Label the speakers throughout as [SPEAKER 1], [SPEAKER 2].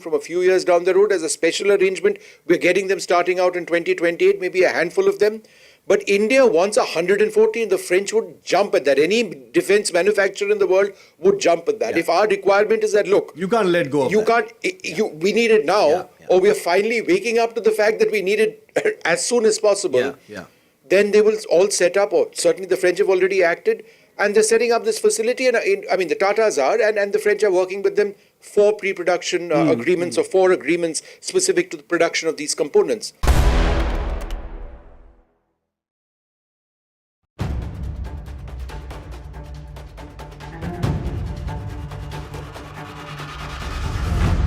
[SPEAKER 1] from a few years down the road as a special arrangement. We're getting them starting out in 2028, maybe a handful of them. But India wants 140, and the French would jump at that. Any defense manufacturer in the world would jump at that. If our requirement is that, look,
[SPEAKER 2] you can't let go of
[SPEAKER 1] we need it now, or we are finally waking up to the fact that we need it as soon as possible, then they will all set up, or certainly the French have already acted, and they're setting up this facility. And I mean, the Tatas are, and the French are working with them for pre-production agreements or for agreements specific to the production of these components.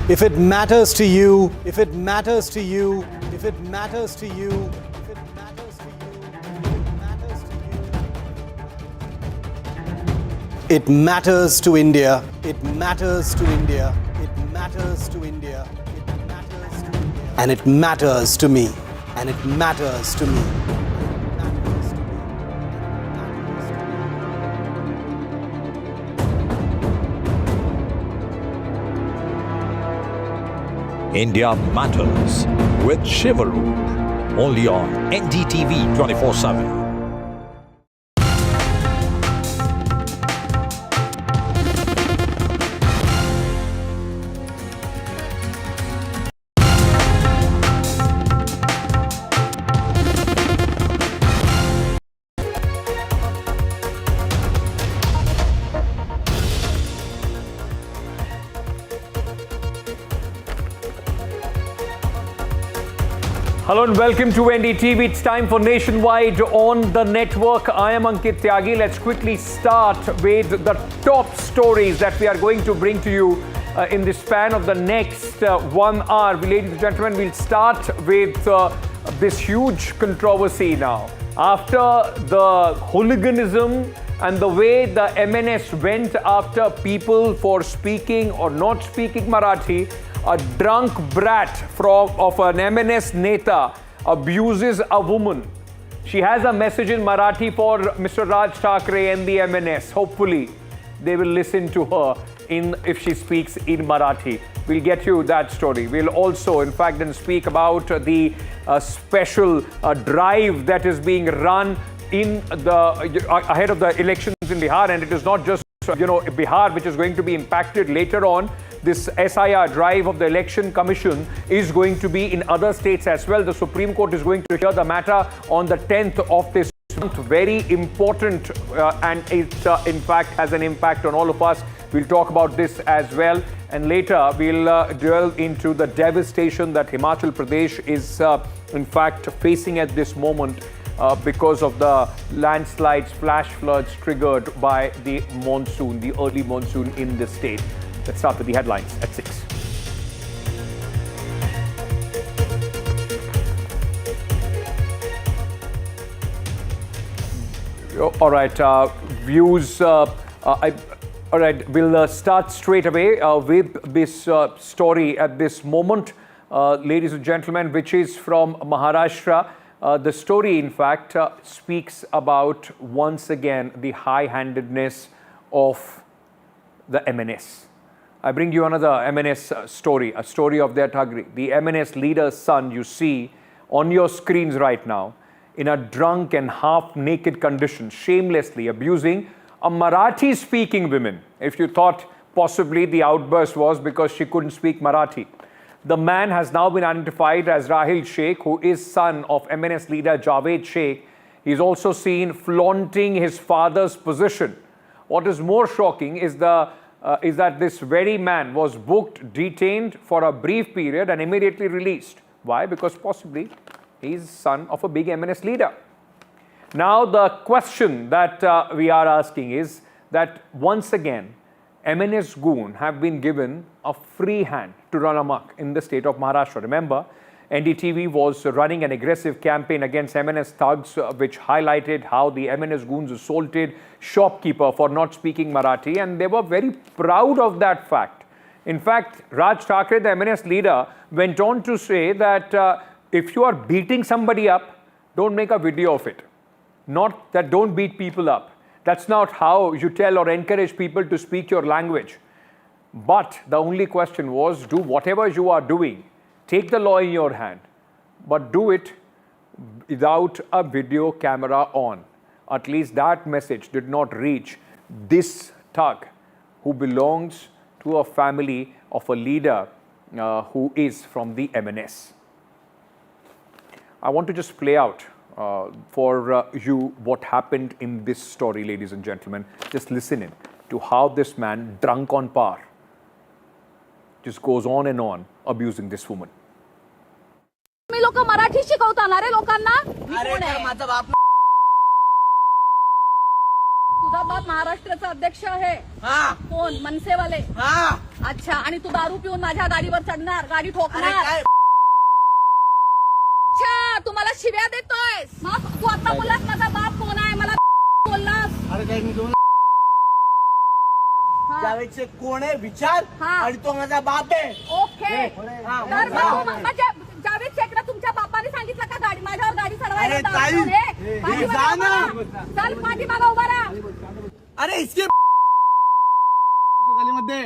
[SPEAKER 2] If it matters to you, if it matters to you, if it matters to you, if it matters to you, if it matters to you, it matters to India, it matters to India, it matters to India, it matters to India, and it matters to me, and it matters to me.
[SPEAKER 3] India Matters with Shiv, only on NDTV 24/7.
[SPEAKER 4] Hello and welcome to NDTV. It's time for Nationwide on the network. I am Ankit Tyagi. Let's quickly start with the top stories that we are going to bring to you in the span of the next 1 hour. Ladies and gentlemen, we'll start with this huge controversy now. After the hooliganism and the way the MNS went after people for speaking or not speaking Marathi, a drunk brat of an MNS Neta abuses a woman. She has a message in Marathi for Mr. Raj Thackeray and the MNS. Hopefully, they will listen to her if she speaks in Marathi. We'll get you that story. We'll also, in fact, then speak about the special drive that is being run ahead of the elections in Bihar, and it is not just Bihar which is going to be impacted later on. This SIR drive of the Election Commission is going to be in other states as well. The Supreme Court is going to hear the matter on the 10th of this month. Very important, and it in fact has an impact on all of us. We'll talk about this as well. And later we'll delve into the devastation that Himachal Pradesh is in fact facing at this moment because of the landslides, flash floods triggered by the monsoon, the early monsoon in the state. Let's start with the headlines at 6. All right, views. All right, we'll start straight away with this story at this moment, ladies and gentlemen, which is from Maharashtra. The story, in fact, speaks about once again the high-handedness of the MNS. I bring you another MNS story, a story of their Thuggery. The MNS leader's son you see on your screens right now in a drunk and half-naked condition, shamelessly abusing a Marathi-speaking woman. If you thought possibly the outburst was because she couldn't speak Marathi. The man has now been identified as Rahil Sheikh, who is son of MNS leader Javed Sheikh. He's also seen flaunting his father's position. What is more shocking is that this very man was booked, detained for a brief period and immediately released. Why? Because possibly he's son of a big MNS leader. Now the question that we are asking is that once again, MNS goon have been given a free hand to run amok in the state of Maharashtra. Remember, NDTV was running an aggressive campaign against MNS thugs, which highlighted how the MNS goons assaulted shopkeeper for not speaking Marathi, and they were very proud of that fact. In fact, Raj Thackeray, the MNS leader, went on to say that if you are beating somebody up, don't make a video of it. Not that don't beat people up. That's not how you tell or encourage people to speak your language. But the only question was, do whatever you are doing, take the law in your hand, but do it without a video camera on. At least that message did not reach this thug who belongs to a family of a leader who is from the MNS. I want to just play out for you what happened in this story, ladies and gentlemen. Just listen in to how this man, drunk on par, just goes on and on abusing this woman.
[SPEAKER 5] तुम्ही लोक मराठी शिकवताना रे लोकांना. माझा बाप तुझा बाप महाराष्ट्राचा अध्यक्ष आहे. कोण? मनसेवाले. अच्छा. आणि तू दारू पिऊन माझ्या गाडीवर चढणार, गाडी ठोकणार. अच्छा, तू मला शिव्या देतोयस. मग तू आता बोललास माझा बाप कोण आहे, मला बोललास.
[SPEAKER 6] अरे काय मी जावेदचे कोण आहे विचार, आणि तो माझा बाप आहे.
[SPEAKER 5] ओके. तर म्हणजे जावेद शेखला तुमच्या बापाने सांगितलं का गाडी माझ्यावर गाडी चढवायला? चल पाठीमागं उभा राहा.
[SPEAKER 6] अरे इसके मध्ये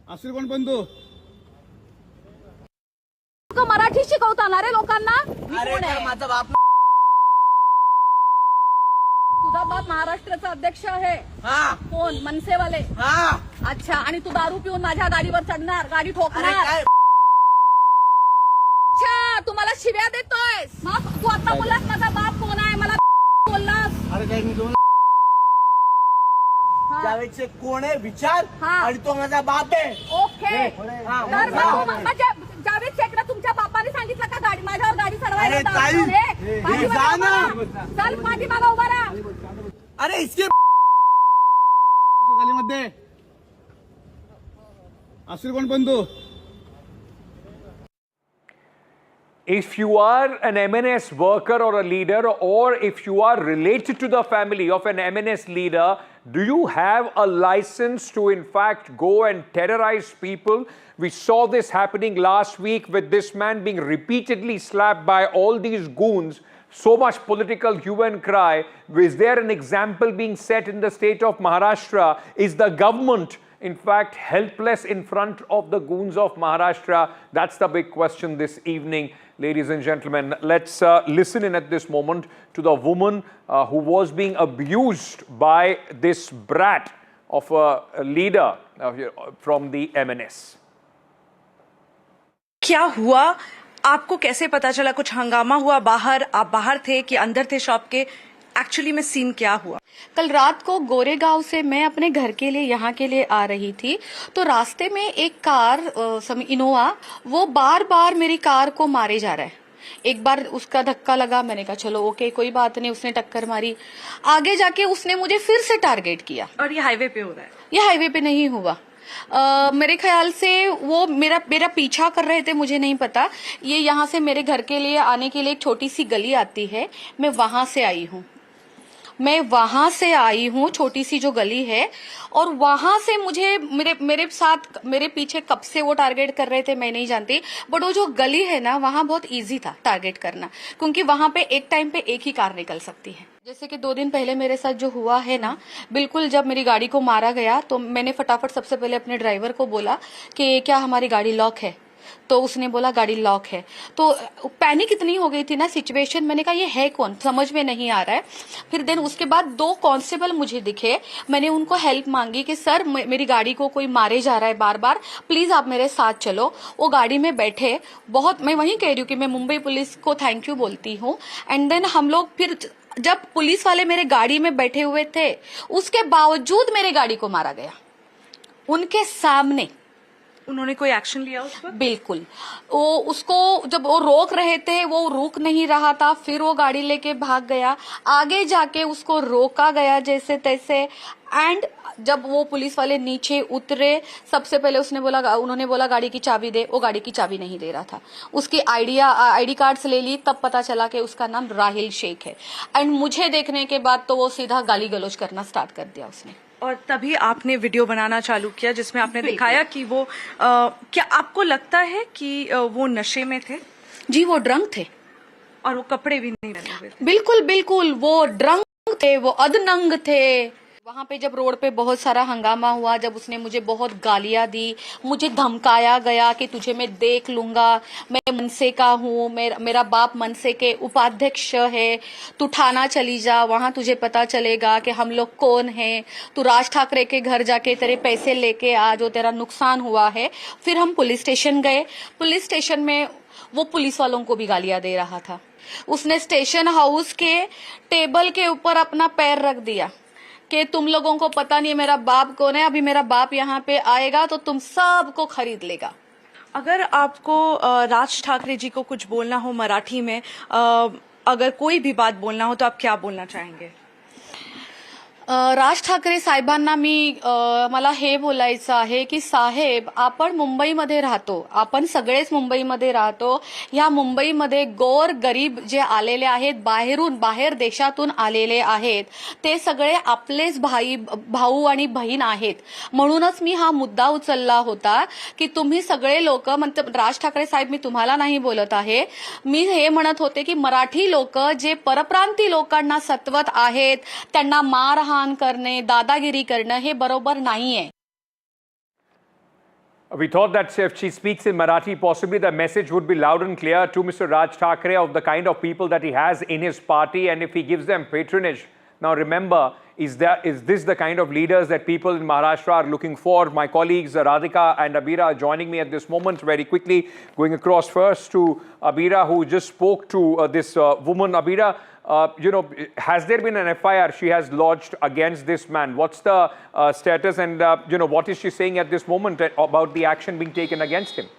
[SPEAKER 6] असेल कोण पण तू
[SPEAKER 5] मराठी शिकवताना रे लोकांना.
[SPEAKER 6] माझा बाप
[SPEAKER 5] तुझा बाप महाराष्ट्राचा अध्यक्ष आहे. कोण? मनसेवाले. अच्छा. आणि तू दारू पिऊन माझ्या गाडीवर चढणार, गाडी ठोकणार. अच्छा, तू मला शिव्या देतोयस. मग तू आता बोललास माझा बाप कोण आहे, मला बोललास.
[SPEAKER 6] अरे काय मी जावेदचे कोण आहे विचार, आणि तो माझा बाप आहे.
[SPEAKER 5] ओके. तर म्हणजे जावेद शेखला तुमच्या बापाने सांगितलं का गाडी माझ्यावर गाडी चढवायला? चल पाठीमागं उभा राहा.
[SPEAKER 6] अरे इसके मध्ये असेल कोण पण तू.
[SPEAKER 4] If you are an MNS worker or a leader, or if you are related to the family of an MNS leader, do you have a license to in fact go and terrorize people? We saw this happening last week with this man being repeatedly slapped by all these goons. So much political hue and cry. Is there an example being set in the state of Maharashtra? Is the government in fact helpless in front of the goons of Maharashtra? That's the big question this evening. Ladies and gentlemen, let's listen in at this moment to the woman who was being abused by this brat of a leader from the MNS.
[SPEAKER 7] क्या हुआ? आपको कैसे पता चला? कुछ हंगामा हुआ बाहर? आप बाहर थे कि अंदर थे शॉप के? एक्चुअली में सीन क्या हुआ?
[SPEAKER 8] कल रात को गोरेगांव से मैं अपने घर के लिए यहाँ के लिए आ रही थी, तो रास्ते में एक कार इनोवा, वो बार बार मेरी कार को मारे जा रहा है. एक बार उसका धक्का लगा, मैंने कहा चलो ओके कोई बात नहीं, उसने टक्कर मारी. आगे जाके उसने मुझे फिर से टारगेट किया.
[SPEAKER 7] और ये हाईवे पे हो रहा है?
[SPEAKER 8] ये हाईवे पे नहीं हुआ. मेरे ख्याल से वो मेरा पीछा कर रहे थे, मुझे नहीं पता. ये यहाँ से मेरे घर के लिए आने के लिए एक छोटी सी गली आती है, मैं वहां से आई हूँ, छोटी सी जो गली है. और वहां से मुझे मेरे पीछे कब से वो टारगेट कर रहे थे मैं नहीं जानती, बट वो जो गली है ना वहां बहुत इजी था टारगेट करना, क्योंकि वहां पे एक टाइम पे एक ही कार निकल सकती है. जैसे कि 2 दिन पहले मेरे साथ जो हुआ है ना, बिल्कुल जब मेरी गाड़ी को मारा गया तो मैंने फटाफट सबसे पहले अपने ड्राइवर को बोला कि क्या हमारी गाड़ी लॉक है, तो उसने बोला गाड़ी लॉक है. तो पैनिक इतनी हो गई थी ना सिचुएशन, मैंने कहा ये है कौन, समझ में नहीं आ रहा है. फिर देन उसके बाद 2 कांस्टेबल मुझे दिखे, मैंने उनको हेल्प मांगी कि सर मेरी गाड़ी को कोई मारे जा रहा है बार बार, प्लीज आप मेरे साथ चलो. वो गाड़ी में बैठे, बहुत मैं वही कह रही हूँ कि मैं मुंबई पुलिस को थैंक यू बोलती हूँ. एंड देन हम लोग फिर जब पुलिस वाले मेरे गाड़ी में बैठे हुए थे, उसके बावजूद मेरे गाड़ी को मारा गया उनके सामने.
[SPEAKER 7] उन्होंने कोई एक्शन लिया उस पर?
[SPEAKER 8] बिल्कुल. वो उसको जब वो रोक रहे थे, वो रुक नहीं रहा था, फिर वो गाड़ी लेके भाग गया. आगे जाके उसको रोका गया जैसे तैसे. एंड जब वो पुलिस वाले नीचे उतरे, सबसे पहले उन्होंने बोला गाड़ी की चाबी दे. वो गाड़ी की चाबी नहीं दे रहा था. उसकी आईडी कार्ड्स ले ली, तब पता चला कि उसका नाम राहिल शेख है. एंड मुझे देखने के बाद तो वो सीधा गाली गलौज करना स्टार्ट कर दिया उसने.
[SPEAKER 7] और तभी आपने वीडियो बनाना चालू किया जिसमें आपने दिखाया कि वो क्या आपको लगता है कि वो नशे में थे?
[SPEAKER 8] जी वो ड्रंक थे.
[SPEAKER 7] और वो कपड़े भी नहीं पहने हुए थे?
[SPEAKER 8] बिल्कुल बिल्कुल, वो ड्रंक थे, वो अधनंग थे. वहाँ पे जब रोड पे बहुत सारा हंगामा हुआ, जब उसने मुझे बहुत गालियां दी, मुझे धमकाया गया कि तुझे मैं देख लूंगा, मैं मनसे का हूँ, मेरा बाप मनसे के उपाध्यक्ष है, तू थाना चली जा, वहाँ तुझे पता चलेगा कि हम लोग कौन हैं, तू राज ठाकरे के घर जाके तेरे पैसे लेके आ जो तेरा नुकसान हुआ है। फिर हम पुलिस स्टेशन गए। पुलिस स्टेशन में वो पुलिस वालों को भी गालियां दे रहा था। उसने स्टेशन हाउस के टेबल के ऊपर अपना पैर रख दिया कि तुम लोगों को पता नहीं मेरा बाप कौन है, अभी मेरा बाप यहाँ पे आएगा तो तुम सबको खरीद लेगा।
[SPEAKER 7] अगर आपको राज ठाकरे जी को कुछ बोलना हो मराठी में, अगर कोई भी बात बोलना हो तो आप क्या बोलना चाहेंगे?
[SPEAKER 8] राज ठाकरे साहेबांना मी मला हे बोलायचं आहे की साहेब, आपण मुंबईमध्ये राहतो, आपण सगळेच मुंबईमध्ये राहतो. ह्या मुंबईमध्ये गोर गरीब जे आलेले आहेत, बाहेर देशातून आलेले आहेत, ते सगळे आपलेच भाऊ आणि बहीण आहेत. म्हणूनच मी हा मुद्दा उचलला होता की तुम्ही सगळे लोक, म्हणजे राज ठाकरे साहेब मी तुम्हाला नाही बोलत आहे, मी हे म्हणत होते की मराठी लोक जे परप्रांती लोकांना सत्वत आहेत, त्यांना मारहाण करणे, दादागिरी करणं हे बरोबर नाहीये.
[SPEAKER 4] We thought that if she speaks in Marathi, possibly the message would be loud and clear to Mr. Raj Thackeray of the kind of people that he has in his party, and if he gives them patronage. Now remember, is this the kind of leaders that people in Maharashtra are looking for? My colleagues Radhika and Abira are joining me at this moment. Very quickly, going across first to Abira, who just spoke to this woman. Abira, has there been an FIR she has lodged against this man? What's the status, and what is she saying at this moment about the action being taken against him?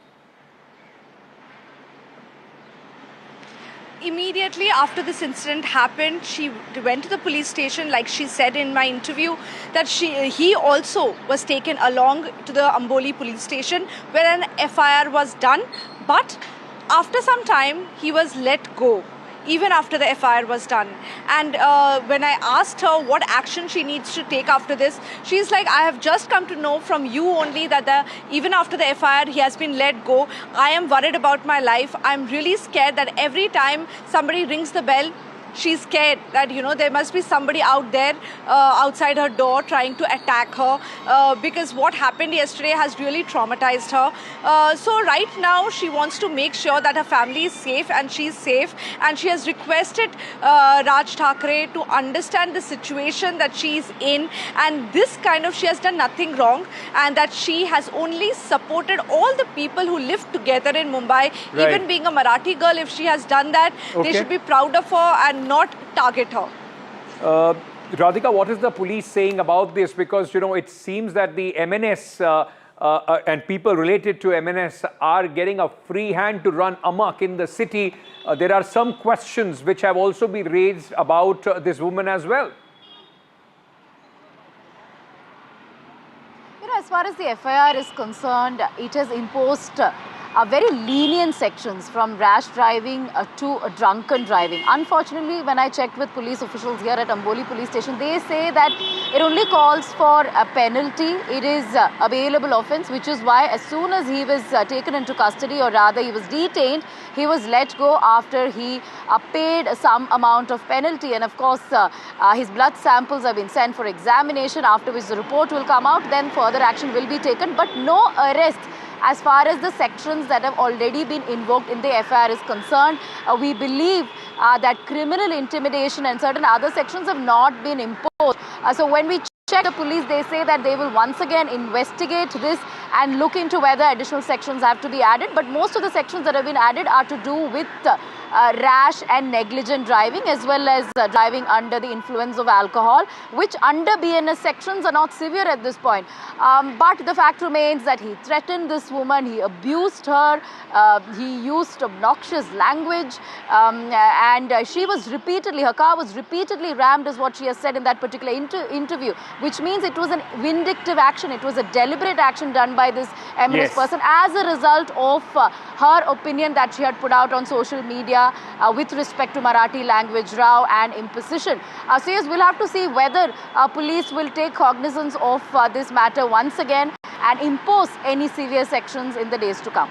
[SPEAKER 7] Immediately after this incident happened, she went to the police station. Like she said in my interview, that he also was taken along to the Amboli police station where an FIR was done. But after some time, he was let go, even after the FIR was done. And when I asked her what action she needs to take after this, she's like, I have just come to know from you only that even after the FIR, he has been let go. I am worried about my life. I'm really scared that every time somebody rings the bell, she's scared that, there must be somebody out there outside her door trying to attack her because what happened yesterday has really traumatized her. So right now she wants to make sure that her family is safe and she's safe, and she has requested Raj Thackeray to understand the situation that she's in, and she has done nothing wrong, and that she has only supported all the people who live together in Mumbai. Right. Even being a Marathi girl, if she has done that, they should be proud of her and not target her.
[SPEAKER 4] Radhika, what is the police saying about this? Because, it seems that the MNS and people related to MNS are getting a free hand to run amok in the city. There are some questions which have also been raised about this woman as well.
[SPEAKER 9] As far as the FIR is concerned, it has imposed very lenient sections from rash driving to drunken driving. Unfortunately, when I checked with police officials here at Amboli police station, they say that it only calls for a penalty. It is a bailable offence, which is why as soon as he was taken into custody, or rather he was detained, he was let go after he paid some amount of penalty. And of course, his blood samples have been sent for examination, after which the report will come out. Then further action will be taken, but no arrest as far as the sections that have already been invoked in the FIR is concerned. We believe that criminal intimidation and certain other sections have not been imposed. So when we check the police, they say that they will once again investigate this and look into whether additional sections have to be added. But most of the sections that have been added are to do with rash and negligent driving, as well as driving under the influence of alcohol, which under BNS sections are not severe at this point. But the fact remains that he threatened this woman, he abused her, he used obnoxious language, and her car was repeatedly rammed, is what she has said in that particular interview, which means it was a vindictive action, it was a deliberate action done by this MNS person as a result of her opinion that she had put out on social media with respect to Marathi language row and imposition. So yes, we'll have to see whether police will take cognizance of this matter once again and impose any severe sections in the days to come.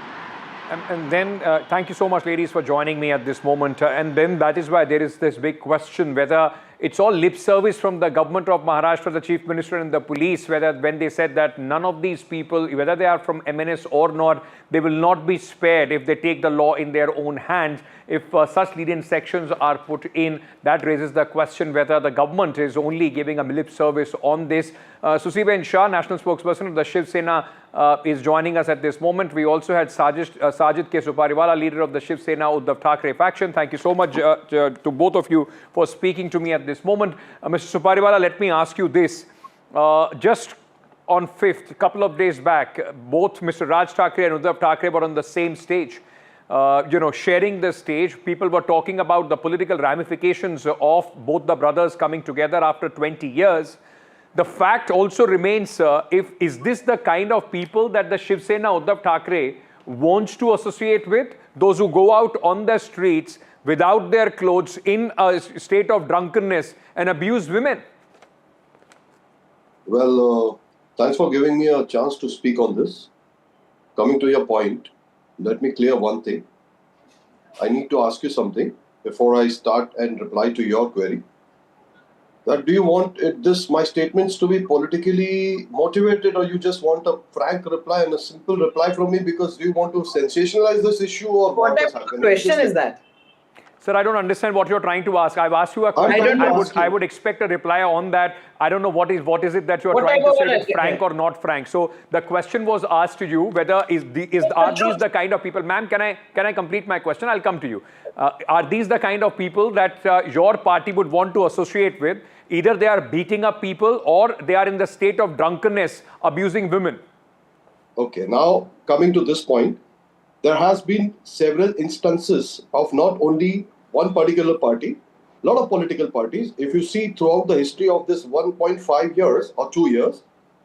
[SPEAKER 4] And then, thank you so much, ladies, for joining me at this moment. And then that is why there is this big question whether it's all lip service from the government of Maharashtra, the Chief Minister and the police, when they said that none of these people, whether they are from MNS or not, they will not be spared if they take the law in their own hands. If such lenient sections are put in, that raises the question whether the government is only giving a lip service on this. Susiben Shah, national spokesperson of the Shiv Sena, is joining us at this moment. We also had Sajid K. Supariwala, leader of the Shiv Sena Uddhav Thackeray faction. Thank you so much to both of you for speaking to me at this moment. Mr. Supariwala, let me ask you this. Just on 5th, a couple of days back, both Mr. Raj Thackeray and Uddhav Thackeray were on the same stage. Sharing the stage. People were talking about the political ramifications of both the brothers coming together after 20 years. The fact also remains, is this the kind of people that the Shiv Sena Uddhav Thackeray wants to associate with? Those who go out on the streets without their clothes in a state of drunkenness and abuse women?
[SPEAKER 10] Well, thanks for giving me a chance to speak on this. Coming to your point, let me clear one thing. I need to ask you something before I start and reply to your query. That do you want my statements to be politically motivated, or you just want a frank reply and a simple reply from me because you want to sensationalize this issue, or
[SPEAKER 6] what type of question is that?
[SPEAKER 4] Sir, I don't understand what you're trying to ask. I've asked you a question. I would expect a reply on that. I don't know what is it that you're trying to say, is frank or not frank. So the question was asked to you whether are these the kind of people? Ma'am, can I complete my question? I'll come to you. Are these the kind of people that your party would want to associate with? Either they are beating up people or they are in the state of drunkenness, abusing women.
[SPEAKER 10] Okay, now coming to this point, there has been several instances of not only one particular party, a lot of political parties. If you see throughout the history of this 1.5 years or 2 years,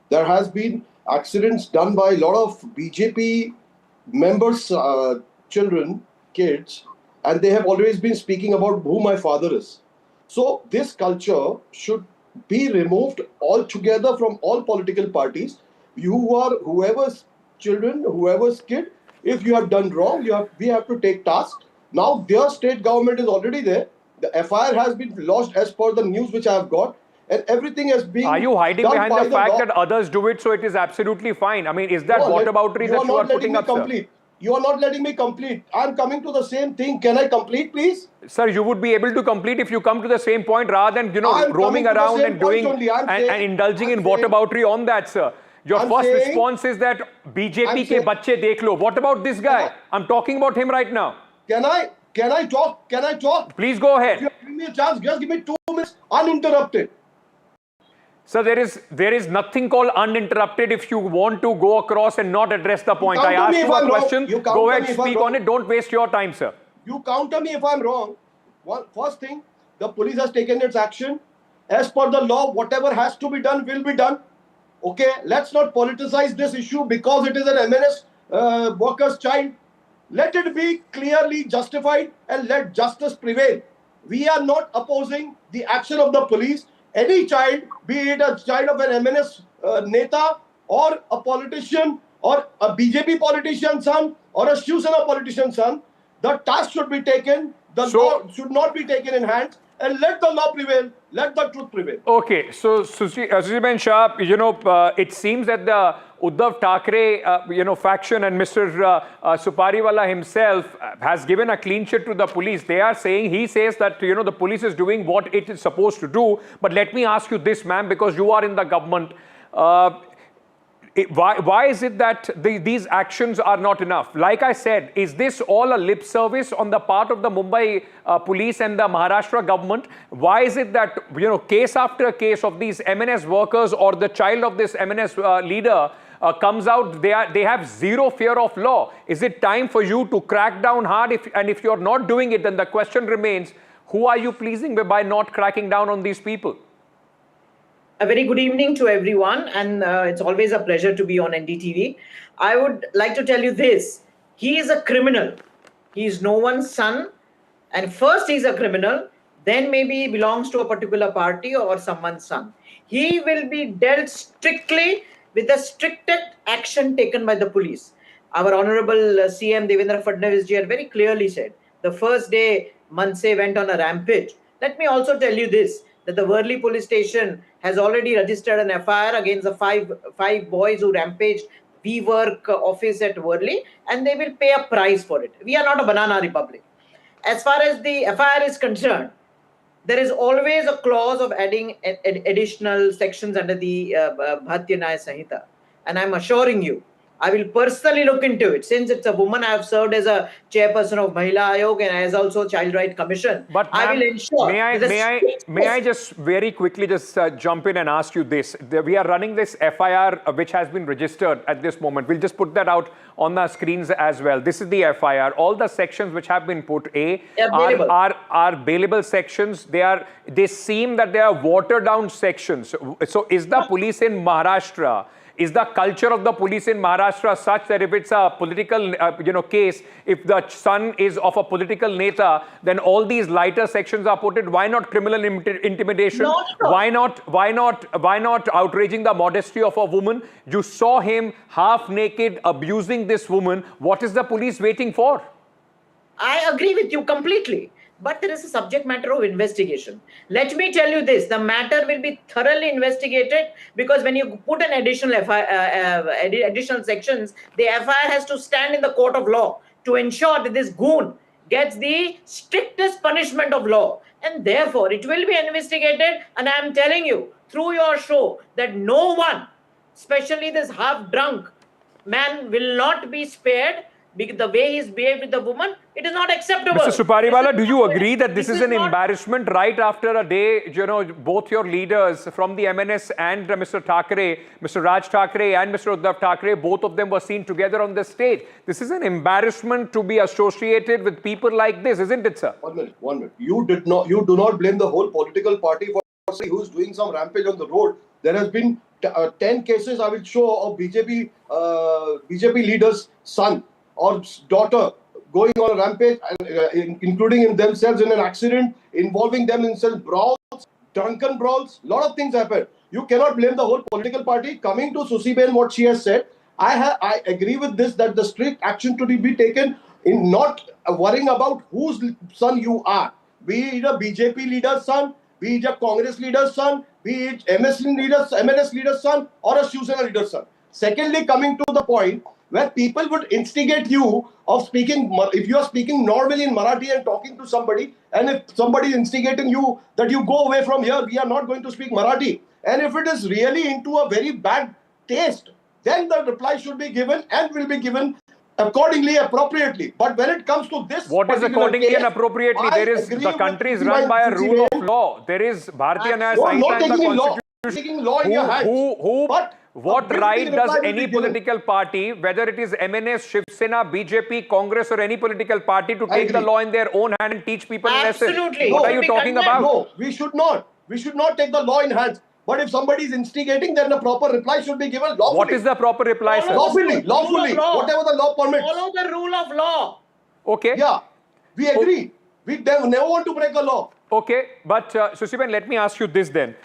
[SPEAKER 10] there has been accidents done by a lot of BJP members, children, kids, and they have always been speaking about who my father is. So this culture should be removed altogether from all political parties. Whoever's children, whoever's kid, if you have done wrong, we have to take task. Now their state government is already there. The FIR has been lodged as per the news which I have got, and everything has been.
[SPEAKER 4] Are you hiding behind the fact that others do it, so it is absolutely fine? I mean, is that whataboutery that you are putting up, sir?
[SPEAKER 10] You are not letting me complete. I am coming to the same thing. Can I complete, please?
[SPEAKER 4] Sir, you would be able to complete if you come to the same point rather than roaming around and doing and indulging in whataboutery on that, sir. Your first response is that BJP ke bacche dekh lo. What about this guy? I'm talking about him right now.
[SPEAKER 10] Can I talk? Can I talk?
[SPEAKER 4] Please go ahead.
[SPEAKER 10] If you give me a chance, just give me 2 minutes uninterrupted.
[SPEAKER 4] Sir, there is nothing called uninterrupted if you want to go across and not address the point. I asked you a question. Go ahead, speak on it. Don't waste your time, sir.
[SPEAKER 10] You counter me if I'm wrong. First thing, the police has taken its action. As per the law, whatever has to be done will be done. Okay, let's not politicize this issue because it is an MNS worker's child. Let it be clearly justified and let justice prevail. We are not opposing the action of the police. Any child, be it a child of an MNS neta or a politician or a BJP politician's son or a Shiv Sena politician's son, the task should be taken. The law should not be taken in hand, and let the law prevail. Let the truth prevail.
[SPEAKER 4] Okay, so Susiben Shah, it seems that the Uddhav Thackeray, faction and Mr. Supariwala himself has given a clean sheet to the police. He says that, the police is doing what it is supposed to do. But let me ask you this, ma'am, because you are in the government. Why is it that these actions are not enough? Like I said, is this all a lip service on the part of the Mumbai police and the Maharashtra government? Why is it that, case after case of these MNS workers or the child of this MNS leader comes out, they have zero fear of law? Is it time for you to crack down hard? If you're not doing it, then the question remains, who are you pleasing by not cracking down on these people?
[SPEAKER 11] A very good evening to everyone, and it's always a pleasure to be on NDTV. I would like to tell you this. He is a criminal. He is no one's son. And first he's a criminal, then maybe he belongs to a particular party or someone's son. He will be dealt strictly with the strictest action taken by the police. Our Honorable CM Devendra Fadnavis ji had very clearly said, the first day Manse went on a rampage. Let me also tell you this, that the Worli police station has already registered an FIR against the five boys who rampaged WeWork office at Worli, and they will pay a price for it. We are not a banana republic. As far as the FIR is concerned, there is always a clause of adding additional sections under the Bharatiya Nyaya Sanhita. And I'm assuring you, I will personally look into it. Since it's a woman, I have served as a chairperson of Mahila Ayog and as also Child Right Commission.
[SPEAKER 4] But
[SPEAKER 11] I will ensure.
[SPEAKER 4] May I just very quickly just jump in and ask you this? We are running this FIR which has been registered at this moment. We'll just put that out on the screens as well. This is the FIR. All the sections which have been put are bailable sections. They seem that they are watered down sections. So is the police in Maharashtra? Is the culture of the police in Maharashtra such that if it's a political case, if the son is of a political neta, then all these lighter sections are put in? Why not criminal intimidation? Why not outraging the modesty of a woman? You saw him half naked abusing this woman. What is the police waiting for?
[SPEAKER 11] I agree with you completely. But there is a subject matter of investigation. Let me tell you this, the matter will be thoroughly investigated, because when you put an additional sections, the FIR has to stand in the court of law to ensure that this goon gets the strictest punishment of law. And therefore, it will be investigated. And I am telling you, through your show, that no one, especially this half-drunk man, will not be spared. Because the way he's behaved with the woman, it is not acceptable.
[SPEAKER 4] Mr. Supariwala, do you agree that this is an embarrassment right after a day, both your leaders from the MNS and Mr. Thackeray, Mr. Raj Thackeray and Mr. Uddhav Thackeray, both of them were seen together on the stage. This is an embarrassment to be associated with people like this, isn't it, sir?
[SPEAKER 10] 1 minute, 1 minute. You do not blame the whole political party for who's doing some rampage on the road. There has been 10 cases I will show of BJP leader's son or daughter going on a rampage, including in themselves in an accident, involving them in some brawls, drunken brawls. Lot of things happen. You cannot blame the whole political party. Coming to Susiben, what she has said, I agree with this, that the strict action to be taken in not worrying about whose son you are. Be it a BJP leader's son, be it a Congress leader's son, be it MNS leader's son, or a Shiv Sena leader's son. Secondly, coming to the point, where people would instigate you of speaking, if you are speaking normally in Marathi and talking to somebody, and if somebody is instigating you that you go away from here, we are not going to speak Marathi. And if it is really into a very bad taste, then the reply should be given and will be given accordingly, appropriately. But when it comes to this,
[SPEAKER 4] what is accordingly and appropriately? The country is run by a rule of law. There is Bharatiya Nyaya Sanhita and the Constitution.
[SPEAKER 10] Taking law in your hands.
[SPEAKER 4] What right does any political party, whether it is MNS, Shiv Sena, BJP, Congress, or any political party, to take the law in their own hand and teach people a lesson?
[SPEAKER 11] Absolutely.
[SPEAKER 4] What are you talking about?
[SPEAKER 10] No, we should not. We should not take the law in hands. But if somebody is instigating, then a proper reply should be given lawfully.
[SPEAKER 4] What is the proper reply, sir?
[SPEAKER 10] Lawfully, whatever the law permits.
[SPEAKER 11] Follow the rule of law.
[SPEAKER 4] Okay.
[SPEAKER 10] Yeah, we agree. We never want to break a law.
[SPEAKER 4] Okay, but Susiben, let me ask you this then.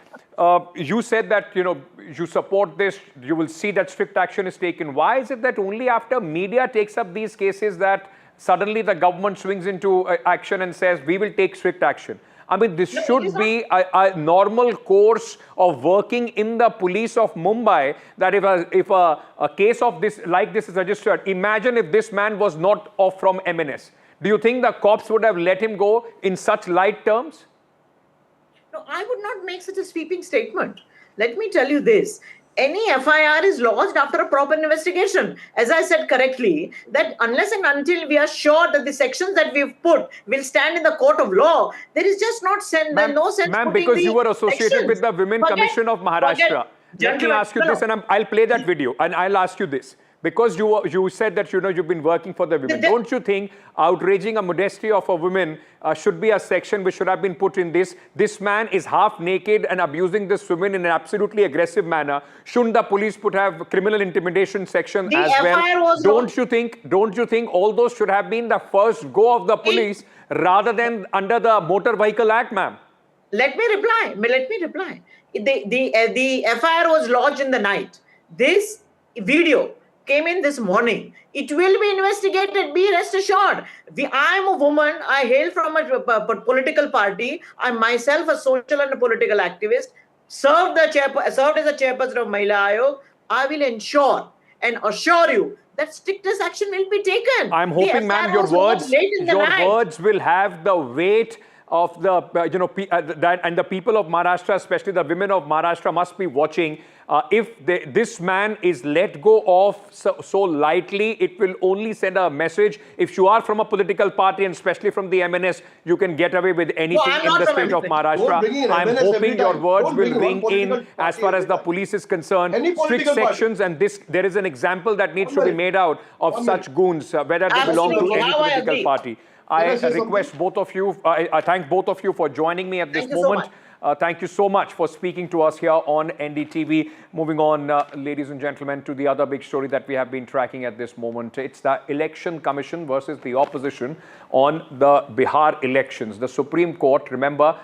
[SPEAKER 4] You said that, you support this, you will see that strict action is taken. Why is it that only after media takes up these cases that suddenly the government swings into action and says, we will take strict action? I mean, this should be a normal course of working in the police of Mumbai, that if a case of this like this is registered, imagine if this man was not from MNS. Do you think the cops would have let him go in such light terms?
[SPEAKER 11] No, I would not make such a sweeping statement. Let me tell you this. Any FIR is lodged after a proper investigation. As I said correctly, that unless and until we are sure that the sections that we've put will stand in the court of law, there is just no sense.
[SPEAKER 4] Ma'am, because you were associated with the Women Commission of Maharashtra. Let me ask you this, and I'll play that video, and I'll ask you this. Because you said that you've been working for the women. Don't you think outraging a modesty of a woman should be a section which should have been put in this? This man is half naked and abusing this woman in an absolutely aggressive manner. Shouldn't the police have criminal intimidation section as well? Don't you think all those should have been the first go of the police rather than under the Motor Vehicle Act, ma'am?
[SPEAKER 11] Let me reply. The FIR was lodged in the night. This video came in this morning. It will be investigated, be rest assured. I am a woman, I hail from a political party, I'm myself a social and a political activist, served as a chairperson of Mahila Ayog. I will ensure and assure you that strictest action will be taken.
[SPEAKER 4] I'm hoping, ma'am, your words will have the weight of the, and the people of Maharashtra, especially the women of Maharashtra, must be watching. If this man is let go of so lightly, it will only send a message. If you are from a political party, and especially from the MNS, you can get away with anything in the state of Maharashtra. I'm hoping your words will ring in as far as the police is concerned. Strict sections, and there is an example that needs to be made out of such goons, whether they belong to any political party. I request both of you, I thank both of you for joining me at this moment. Thank you so much for speaking to us here on NDTV. Moving on, ladies and gentlemen, to the other big story that we have been tracking at this moment. It's the Election Commission versus the opposition on the Bihar elections. The Supreme Court, remember,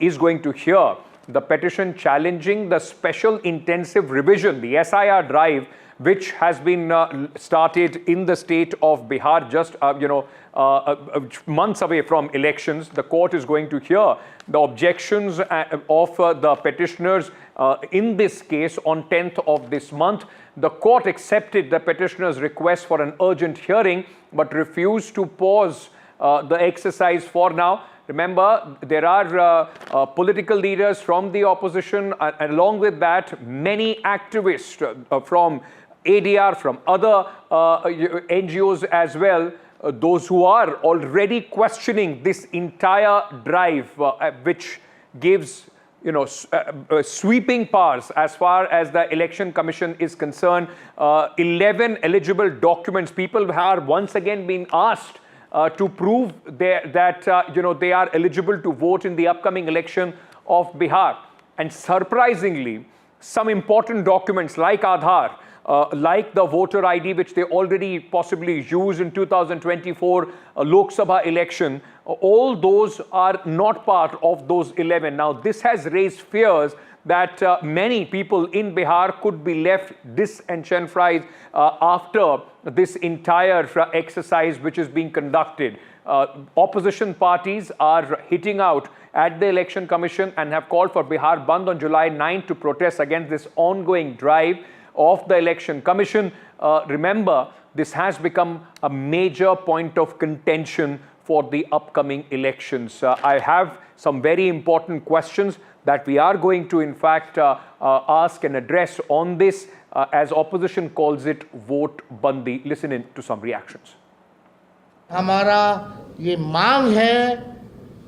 [SPEAKER 4] is going to hear the petition challenging the special intensive revision, the SIR drive, which has been started in the state of Bihar just, months away from elections. The court is going to hear the objections of the petitioners in this case on 10th of this month. The court accepted the petitioner's request for an urgent hearing, but refused to pause the exercise for now. Remember, there are political leaders from the opposition, and along with that, many activists from ADR, from other NGOs as well, those who are already questioning this entire drive, which gives sweeping powers as far as the Election Commission is concerned. 11 eligible documents. People are once again being asked to prove that they are eligible to vote in the upcoming election of Bihar. And surprisingly, some important documents like Aadhaar, like the voter ID, which they already possibly use in 2024 Lok Sabha election, all those are not part of those 11. Now, this has raised fears that many people in Bihar could be left disenfranchised after this entire exercise which is being conducted. Opposition parties are hitting out at the Election Commission and have called for Bihar Bandh on July 9 to protest against this ongoing drive of the Election Commission. Remember, this has become a major point of contention for the upcoming elections. I have some very important questions that we are going to, in fact, ask and address on this, as opposition calls it, vote bandi. Listen in to some reactions.
[SPEAKER 6] हमारा ये मांग है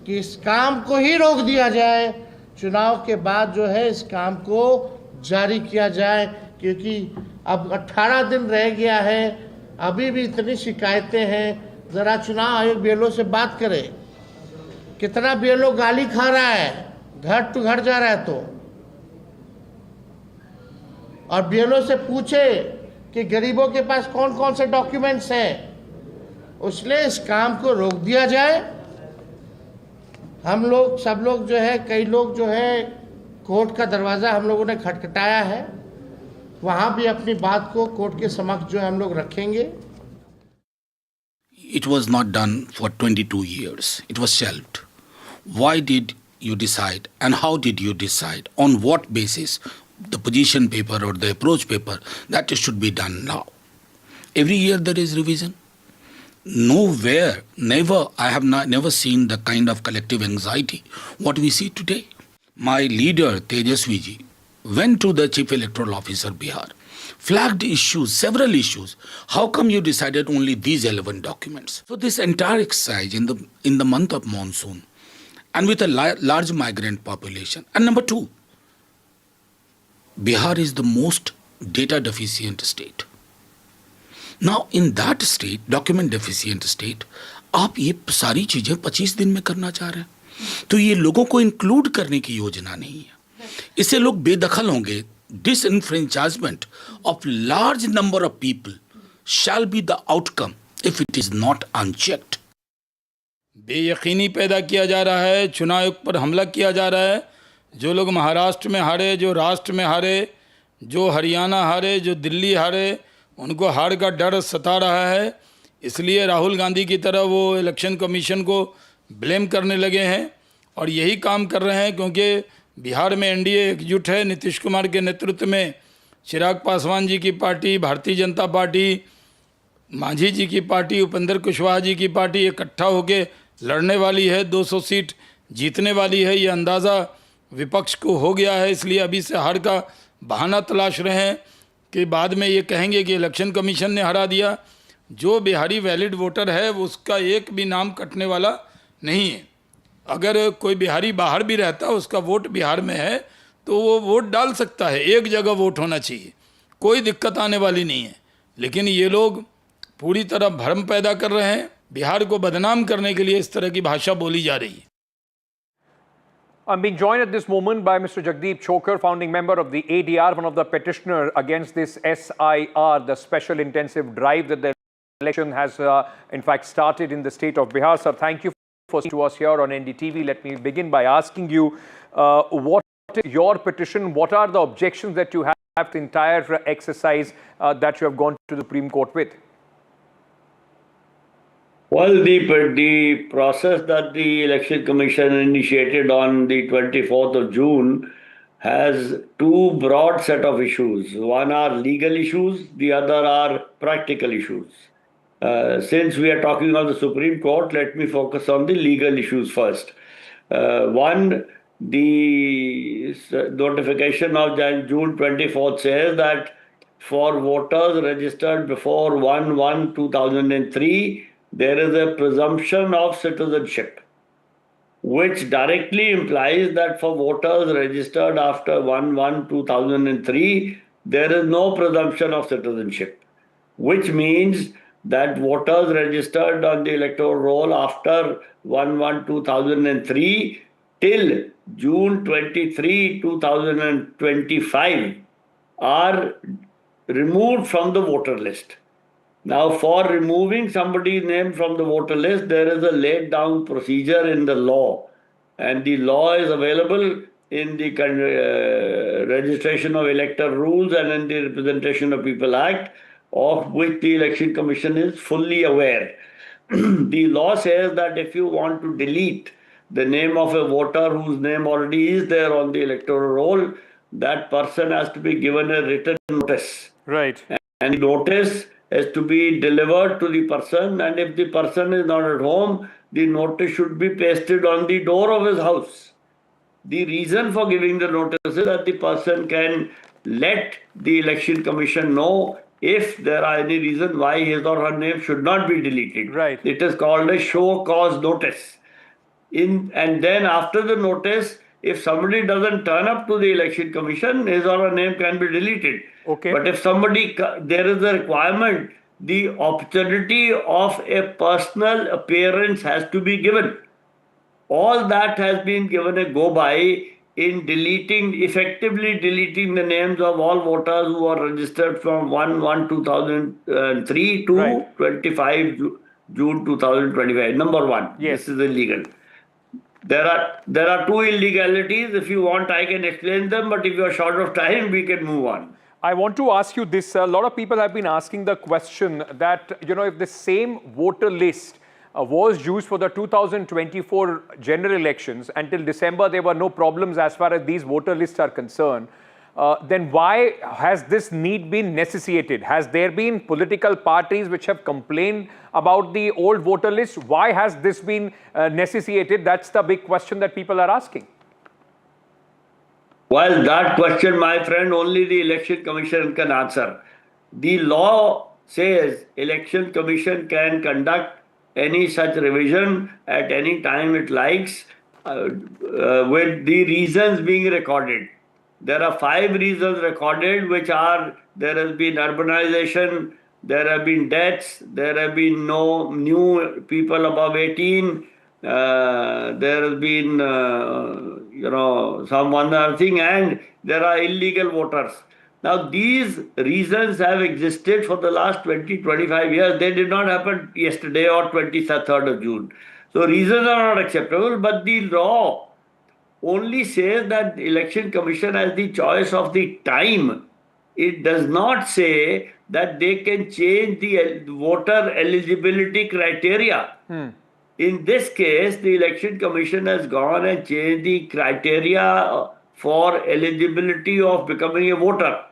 [SPEAKER 6] कि इस काम को ही रोक दिया जाए, चुनाव के बाद जो है इस काम को जारी किया जाए, क्योंकि अब 18 दिन रह गया है, अभी भी इतनी शिकायतें हैं. जरा चुनाव आयोग बीएलओ से बात करे, कितना बीएलओ गाली खा रहा है, घर टू घर जा रहा है, तो और बीएलओ से पूछे कि गरीबों के पास कौन कौन से डॉक्यूमेंट्स हैं, उसलिए इस काम को रोक दिया जाए. हम लोग सब लोग जो है, कई लोग जो है, कोर्ट का दरवाज़ा हम लोगों ने खटखटाया है, वहाँ भी अपनी बात को कोर्ट के समक्ष जो है हम लोग रखेंगे.
[SPEAKER 12] It was not done for 22 years. It was shelved. Why did you decide, and how did you decide? On what basis? The position paper or the approach paper, that it should be done now. Every year there is revision. Nowhere, never, I have never seen the kind of collective anxiety what we see today. My leader, Tejaswiji, went to the Chief Electoral Officer, Bihar, flagged issues, several issues. How come you decided only these 11 documents? So this entire exercise in the month of monsoon, and with a large migrant population. And number two, Bihar is the most data deficient state. Now in that state, document deficient state, आप ये सारी चीजें 25 दिन में करना चाह रहे हैं, तो ये लोगों को इंक्लूड करने की योजना नहीं है. इससे लोग बेदखल होंगे. Disenfranchisement of large number of people shall be the outcome if it is not unchecked.
[SPEAKER 13] बेयकीनी पैदा किया जा रहा है, चुनाव आयोग पर हमला किया जा रहा है. जो लोग महाराष्ट्र में हारे, जो राष्ट्र में हारे, जो हरियाणा हारे, जो दिल्ली हारे, उनको हार का डर सता रहा है, इसलिए राहुल गांधी की तरह वो इलेक्शन कमीशन को ब्लेम करने लगे हैं और यही काम कर रहे हैं क्योंकि बिहार में एनडीए एकजुट है। नीतीश कुमार के नेतृत्व में चिराग पासवान जी की पार्टी, भारतीय जनता पार्टी, मांझी जी की पार्टी, उपेंद्र कुशवाहा जी की पार्टी इकट्ठा होकर लड़ने वाली है, 200 सीट जीतने वाली है। ये अंदाज़ा विपक्ष को हो गया है, इसलिए अभी से हार का बहाना तलाश रहे हैं कि बाद में ये कहेंगे कि इलेक्शन कमीशन ने हरा दिया। जो बिहारी वैलिड वोटर है उसका एक भी नाम कटने वाला नहीं है। अगर कोई बिहारी बाहर भी रहता है, उसका वोट बिहार में है तो वो वोट डाल सकता है, एक जगह वोट होना चाहिए, कोई दिक्कत आने वाली नहीं है। लेकिन ये लोग पूरी तरह भ्रम पैदा कर रहे हैं, बिहार को बदनाम करने के लिए इस तरह की भाषा बोली जा रही है।
[SPEAKER 4] I'm being joined at this moment by Mr. Jagdeep Chokar, founding member of the ADR, one of the petitioners against this SIR, the Special Intensive Drive that the election has in fact started in the state of Bihar. Sir, thank you for speaking to us here on NDTV. Let me begin by asking you, what is your petition? What are the objections that you have to the entire exercise that you have gone to the Supreme Court with?
[SPEAKER 14] Well, the process that the Election Commission initiated on the 24th of June has two broad set of issues. One are legal issues, the other are practical issues. Since we are talking of the Supreme Court, let me focus on the legal issues first. One, the notification of June 24th says that for voters registered before 1/1/2003, there is a presumption of citizenship, which directly implies that for voters registered after 1/1/2003, there is no presumption of citizenship, which means that voters registered on the electoral roll after 1/1/2003 till June 23, 2025 are removed from the voter list. Now, for removing somebody's name from the voter list, there is a laid down procedure in the law, and the law is available in the Registration of Elector Rules and in the Representation of People Act, of which the Election Commission is fully aware. The law says that if you want to delete the name of a voter whose name already is there on the electoral roll, that person has to be given a written notice.
[SPEAKER 4] Right.
[SPEAKER 14] And the notice has to be delivered to the person, and if the person is not at home, the notice should be pasted on the door of his house. The reason for giving the notice is that the person can let the Election Commission know if there are any reason why his or her name should not be deleted.
[SPEAKER 4] Right.
[SPEAKER 14] It is called a show cause notice. And then after the notice, if somebody doesn't turn up to the Election Commission, his or her name can be deleted.
[SPEAKER 4] Okay.
[SPEAKER 14] But if there is a requirement, the opportunity of a personal appearance has to be given. All that has been given a go by in effectively deleting the names of all voters who are registered from 1/1/2003 to
[SPEAKER 4] Right.
[SPEAKER 14] 25 June 2025. Number one,
[SPEAKER 4] Yes.
[SPEAKER 14] This is illegal. There are two illegalities. If you want, I can explain them, but if you are short of time, we can move on.
[SPEAKER 4] I want to ask you this. A lot of people have been asking the question that, if the same voter list was used for the 2024 general elections, until December there were no problems as far as these voter lists are concerned, then why has this need been necessitated? Has there been political parties which have complained about the old voter list? Why has this been necessitated? That's the big question that people are asking.
[SPEAKER 14] Well, that question, my friend, only the Election Commission can answer. The law says Election Commission can conduct any such revision at any time it likes, with the reasons being recorded. There are 5 reasons recorded, which are: there has been urbanization, there have been deaths, there have been no new people above 18, there has been some one other thing, and there are illegal voters. Now, these reasons have existed for the last 20-25 years. They did not happen yesterday or 23rd of June. So reasons are not acceptable, but the law only says that the Election Commission has the choice of the time it does not say that they can change the voter eligibility criteria. In this case, the Election Commission has gone and changed the criteria for eligibility of becoming a voter.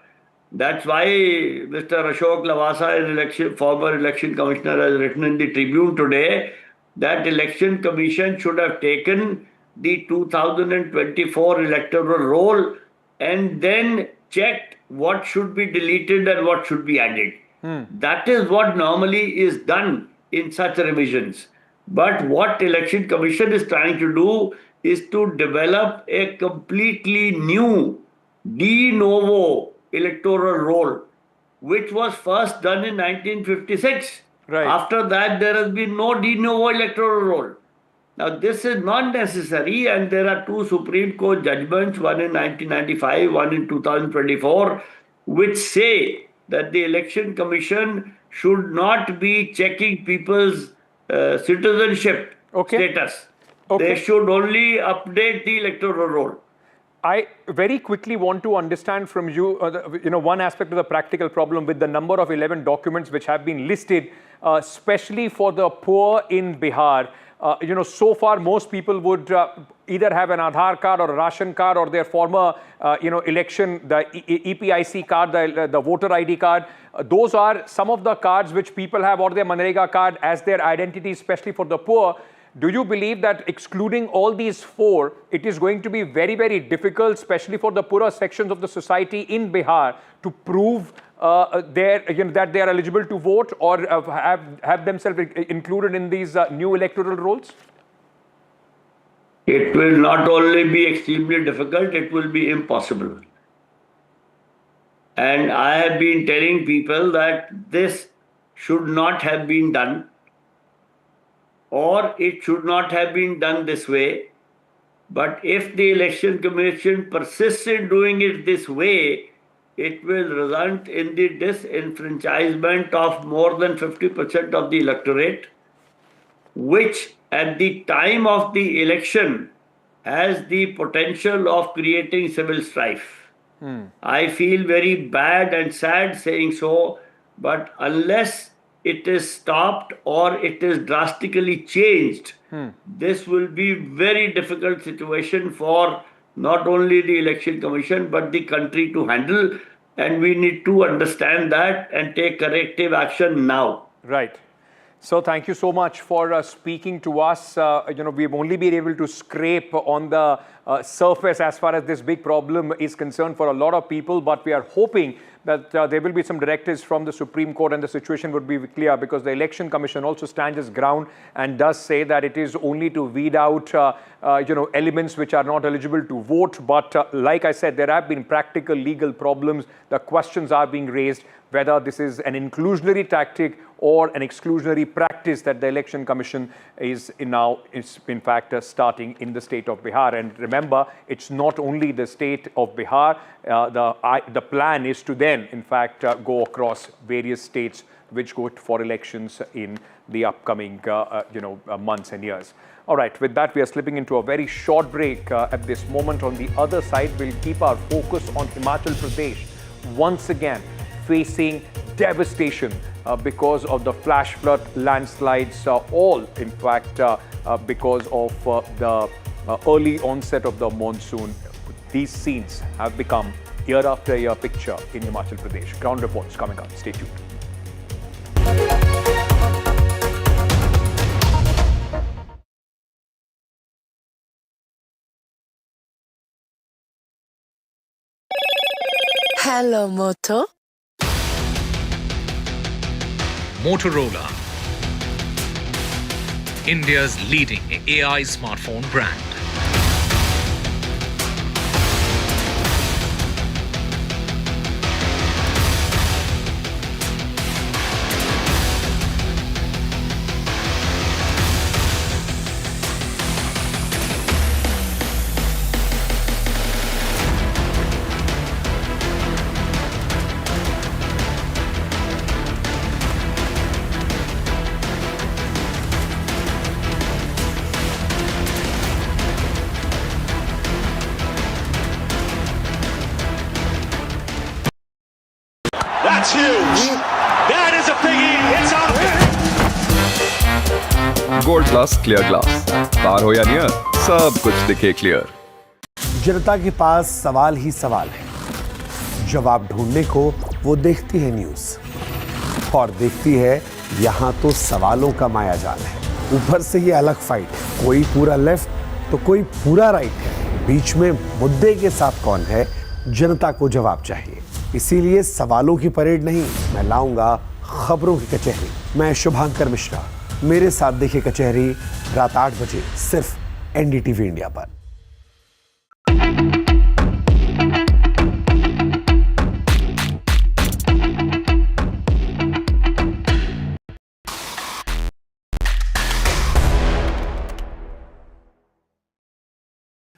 [SPEAKER 14] That's why Mr. Ashok Lavasa, former election commissioner, has written in the Tribune today that Election Commission should have taken the 2024 electoral roll and then checked what should be deleted and what should be added. That is what normally is done in such revisions. But what Election Commission is trying to do is to develop a completely new de novo electoral roll, which was first done in 1956.
[SPEAKER 4] Right.
[SPEAKER 14] After that, there has been no de novo electoral roll. Now, this is not necessary, and there are two Supreme Court judgments, one in 1995, one in 2024, which say that the Election Commission should not be checking people's citizenship status. They should only update the electoral roll.
[SPEAKER 4] I very quickly want to understand from you, one aspect of the practical problem with the number of 11 documents which have been listed, especially for the poor in Bihar. So far most people would either have an Aadhaar card or a ration card or their former, election, the EPIC card, the voter ID card. Those are some of the cards which people have, or their Manrega card as their identity, especially for the poor. Do you believe that excluding all these four, it is going to be very, very difficult, especially for the poorer sections of the society in Bihar, to prove that they are eligible to vote or have themselves included in these new electoral rolls?
[SPEAKER 14] It will not only be extremely difficult, it will be impossible. And I have been telling people that this should not have been done, or it should not have been done this way. But if the Election Commission persists in doing it this way, it will result in the disenfranchisement of more than 50% of the electorate, which at the time of the election has the potential of creating civil strife. I feel very bad and sad saying so, but unless it is stopped or it is drastically changed, this will be very difficult situation for not only the Election Commission but the country to handle, and we need to understand that and take corrective action now.
[SPEAKER 4] Right. So thank you so much for speaking to us. We've only been able to scrape on the surface as far as this big problem is concerned for a lot of people, but we are hoping that there will be some directives from the Supreme Court and the situation would be clear, because the Election Commission also stands its ground and does say that it is only to weed out elements which are not eligible to vote. But like I said, there have been practical legal problems. The questions are being raised whether this is an inclusionary tactic or an exclusionary practice that the Election Commission is in fact starting in the state of Bihar. And remember, it's not only the state of Bihar. The plan is to then, in fact, go across various states which go for elections in the upcoming months and years. All right, with that, we are slipping into a very short break at this moment. On the other side, we'll keep our focus on Himachal Pradesh, once again facing devastation because of the flash flood, landslides, all in fact because of the early onset of the monsoon. These scenes have become year after year picture in Himachal Pradesh. Ground reports coming up. Stay tuned.
[SPEAKER 15] Hello, Moto.
[SPEAKER 3] Motorola, India's leading AI smartphone brand.
[SPEAKER 15] Gold plus clear glass, पार हो या near, सब कुछ दिखे clear.
[SPEAKER 2] जनता के पास सवाल ही सवाल है, जवाब ढूंढने को वो देखती है न्यूज और देखती है यहां तो सवालों का मायाजाल है। ऊपर से ये अलग फाइट है, कोई पूरा लेफ्ट तो कोई पूरा राइट है, बीच में मुद्दे के साथ कौन है, जनता को जवाब चाहिए। इसीलिए सवालों की परेड नहीं, मैं लाऊंगा खबरों की कचहरी। मैं शुभांकर मिश्रा, मेरे साथ देखिए कचहरी रात 8 बजे सिर्फ एनडीटीवी इंडिया पर।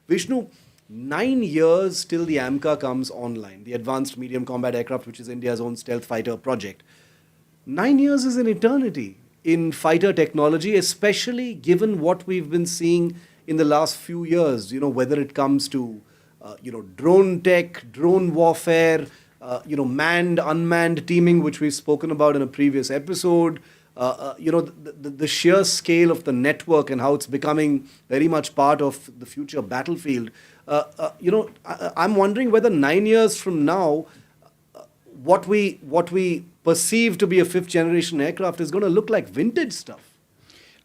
[SPEAKER 2] Vishnu, 9 years till the AMCA comes online, the Advanced Medium Combat Aircraft, which is India's own stealth fighter project. 9 years is an eternity in fighter technology, especially given what we've been seeing in the last few years, whether it comes to, drone tech, drone warfare, manned, unmanned teaming, which we've spoken about in a previous episode. The sheer scale of the network and how it's becoming very much part of the future battlefield. I'm wondering whether 9 years from now, what we perceive to be a 5th generation aircraft is going to look like vintage stuff.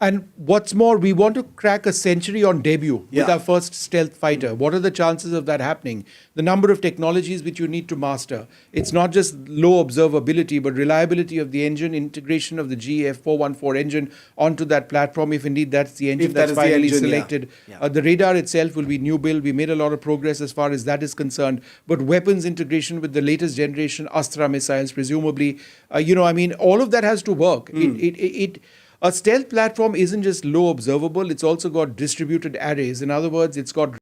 [SPEAKER 1] And what's more, we want to crack a century on debut with our first stealth fighter. What are the chances of that happening? The number of technologies which you need to master. It's not just low observability, but reliability of the engine, integration of the GF414 engine onto that platform, if indeed that's the engine that's finally selected. The radar itself will be new build. We made a lot of progress as far as that is concerned. But weapons integration with the latest generation Astra missiles, presumably, all of that has to work. A stealth platform isn't just low observable, it's also got distributed arrays. In other words, it's got...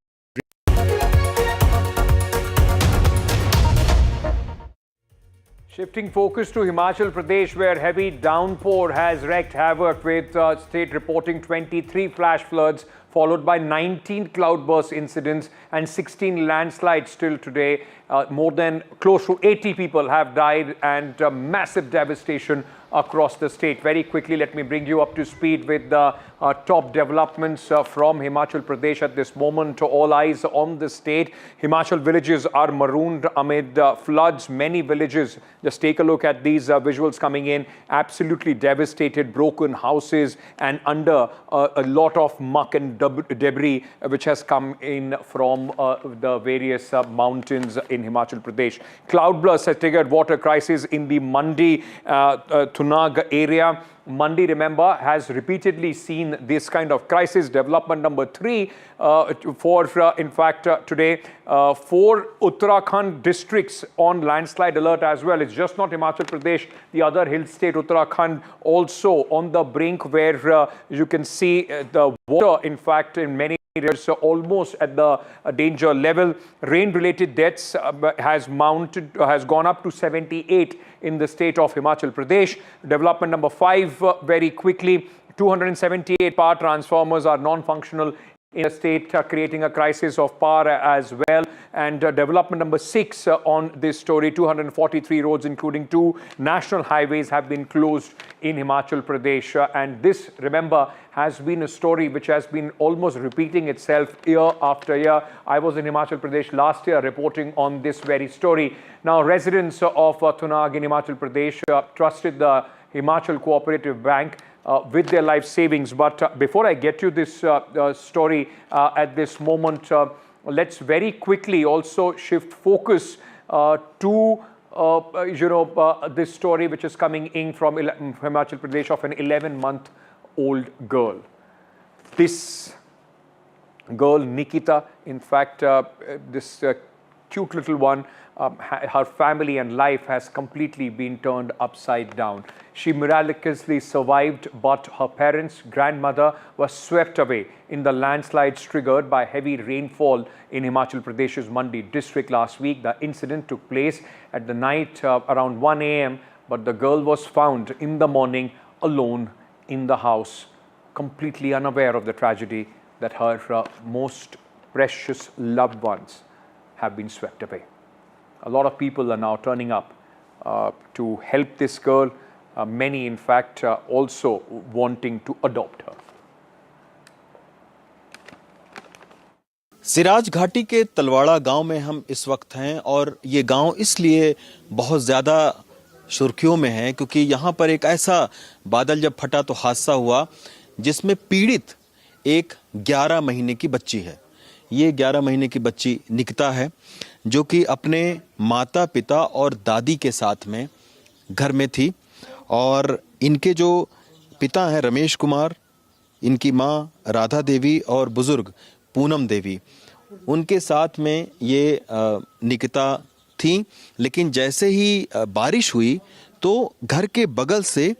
[SPEAKER 4] Shifting focus to Himachal Pradesh, where heavy downpour has wreaked havoc, with state reporting 23 flash floods, followed by 19 cloudburst incidents and 16 landslides till today. More than close to 80 people have died, and massive devastation across the state. Very quickly, let me bring you up to speed with the top developments from Himachal Pradesh at this moment. All eyes on the state. Himachal villages are marooned amid floods. Many villages, just take a look at these visuals coming in, absolutely devastated, broken houses, and under a lot of muck and debris which has come in from the various mountains in Himachal Pradesh. Cloudburst has triggered water crisis in the Mandi Thunag area. Mandi, remember, has repeatedly seen this kind of crisis. Development number 3 today, 4 Uttarakhand districts on landslide alert as well. It's just not Himachal Pradesh, the other hill state Uttarakhand also on the brink, where you can see the water, in fact, in many areas almost at the danger level. Rain-related deaths has gone up to 78 in the state of Himachal Pradesh. Development number 5, very quickly, 278 power transformers are non-functional in the state, creating a crisis of power as well. And development number 6 on this story, 243 roads, including 2 national highways, have been closed in Himachal Pradesh. And this, remember, has been a story which has been almost repeating itself year after year. I was in Himachal Pradesh last year reporting on this very story. Now, residents of Thunag in Himachal Pradesh trusted the Himachal Cooperative Bank with their life savings. But before I get you this story at this moment, let's very quickly also shift focus to this story which is coming in from Himachal Pradesh of an 11-month-old girl. This girl, Nikita, in fact, this cute little one, her family and life has completely been turned upside down. She miraculously survived, but her parents, grandmother, was swept away in the landslides triggered by heavy rainfall in Himachal Pradesh's Mandi district last week. The incident took place at the night around 1 a.m., but the girl was found in the morning alone in the house, completely unaware of the tragedy that her most precious loved ones have been swept away. A lot of people are now turning up to help this girl. Many, in fact, also wanting to adopt her.
[SPEAKER 16] Siraj घाटी के तलवाड़ा गांव में हम इस वक्त हैं और ये गांव इसलिए बहुत ज़्यादा सुर्खियों में है क्योंकि यहाँ पर एक ऐसा बादल जब फटा तो हादसा हुआ जिसमें पीड़ित एक 11 महीने की बच्ची है। ये 11 महीने की बच्ची निकिता है जो कि अपने माता पिता और दादी के साथ में घर में थी और इनके जो पिता हैं रमेश कुमार, इनकी माँ राधा देवी और बुजुर्ग पूनम देवी, उनके साथ में ये निकिता थी। लेकिन जैसे ही बारिश हुई तो घर के बगल से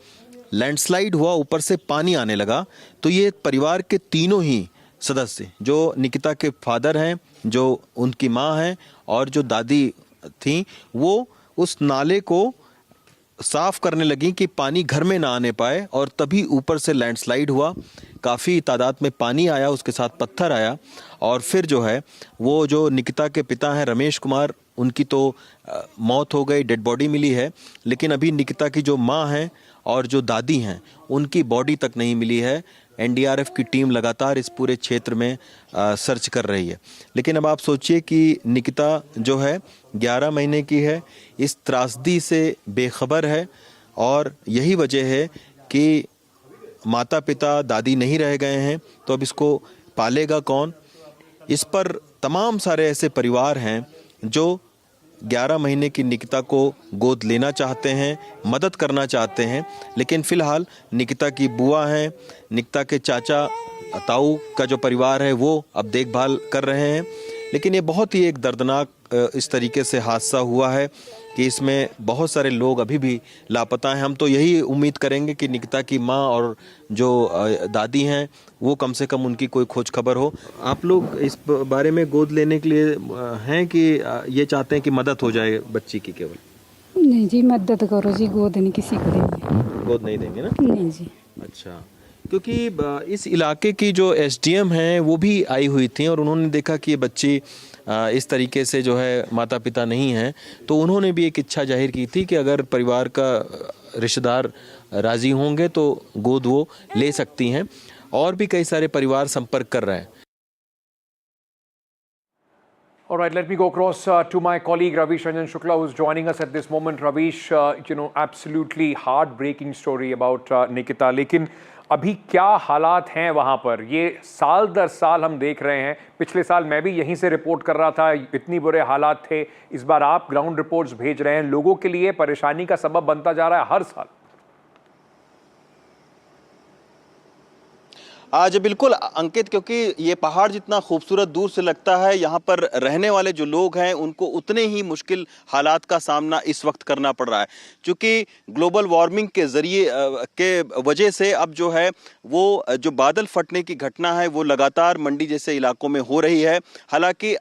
[SPEAKER 16] लैंडस्लाइड हुआ, ऊपर से पानी आने लगा। तो ये परिवार के तीनों ही सदस्य, जो निकिता के फादर हैं, जो उनकी माँ हैं और जो दादी थी, वो उस नाले को साफ करने लगी कि पानी घर में ना आने पाए और तभी ऊपर से लैंडस्लाइड हुआ। काफ़ी तादाद में पानी आया, उसके साथ पत्थर आया और फिर जो है वो जो निकिता के पिता हैं रमेश कुमार, उनकी तो मौत हो गई, डेड बॉडी मिली है। लेकिन अभी निकिता की जो माँ हैं और जो दादी हैं उनकी बॉडी तक नहीं मिली है। एनडीआरएफ की टीम लगातार इस पूरे क्षेत्र में सर्च कर रही है। लेकिन अब आप सोचिए कि निकिता जो है 11 महीने की है, इस त्रासदी से बेखबर है और यही वजह है कि माता पिता दादी नहीं रह गए हैं, तो अब इसको पालेगा कौन? इस पर तमाम सारे ऐसे परिवार हैं जो 11 महीने की निकिता को गोद लेना चाहते हैं, मदद करना चाहते हैं। लेकिन फ़िलहाल निकिता की बुआ हैं, निकिता के चाचा ताऊ का जो परिवार है वो अब देखभाल कर रहे हैं। लेकिन ये बहुत ही एक दर्दनाक इस तरीके से हादसा हुआ है कि इसमें बहुत सारे लोग अभी भी लापता हैं। हम तो यही उम्मीद करेंगे कि निकिता की माँ और जो दादी हैं वो कम से कम उनकी कोई खोज खबर हो। आप लोग इस बारे में गोद लेने के लिए हैं कि ये चाहते हैं कि मदद हो जाए बच्ची की केवल?
[SPEAKER 17] नहीं जी, मदद करो जी, गोद नहीं किसी को देंगे।
[SPEAKER 16] गोद नहीं देंगे ना?
[SPEAKER 17] नहीं जी।
[SPEAKER 16] अच्छा, क्योंकि इस इलाके की जो एसडीएम हैं वो भी आई हुई थी और उन्होंने देखा कि ये बच्ची इस तरीके से जो है माता पिता नहीं हैं, तो उन्होंने भी एक इच्छा जाहिर की थी कि अगर परिवार का रिश्तेदार राजी होंगे तो गोद वो ले सकती हैं। और भी कई सारे परिवार संपर्क कर रहे हैं।
[SPEAKER 4] All right, let me go across to my colleague Ravish Ranjan Shukla, who's joining us at this moment. Ravish, absolutely heartbreaking story about Nikita. लेकिन अभी क्या हालात हैं वहाँ पर? ये साल दर साल हम देख रहे हैं। पिछले साल मैं भी यहीं से रिपोर्ट कर रहा था, इतनी बुरे हालात थे। इस बार आप ग्राउंड रिपोर्ट्स भेज रहे हैं, लोगों के लिए परेशानी का सबब बनता जा रहा है हर साल।
[SPEAKER 16] आज बिल्कुल अंकित, क्योंकि ये पहाड़ जितना खूबसूरत दूर से लगता है, यहाँ पर रहने वाले जो लोग हैं उनको उतने ही मुश्किल हालात का सामना इस वक्त करना पड़ रहा है। क्योंकि ग्लोबल वार्मिंग के जरिए के वजह से अब जो है वो जो बादल फटने की घटना है वो लगातार मंडी जैसे इलाकों में हो रही है। हालांकि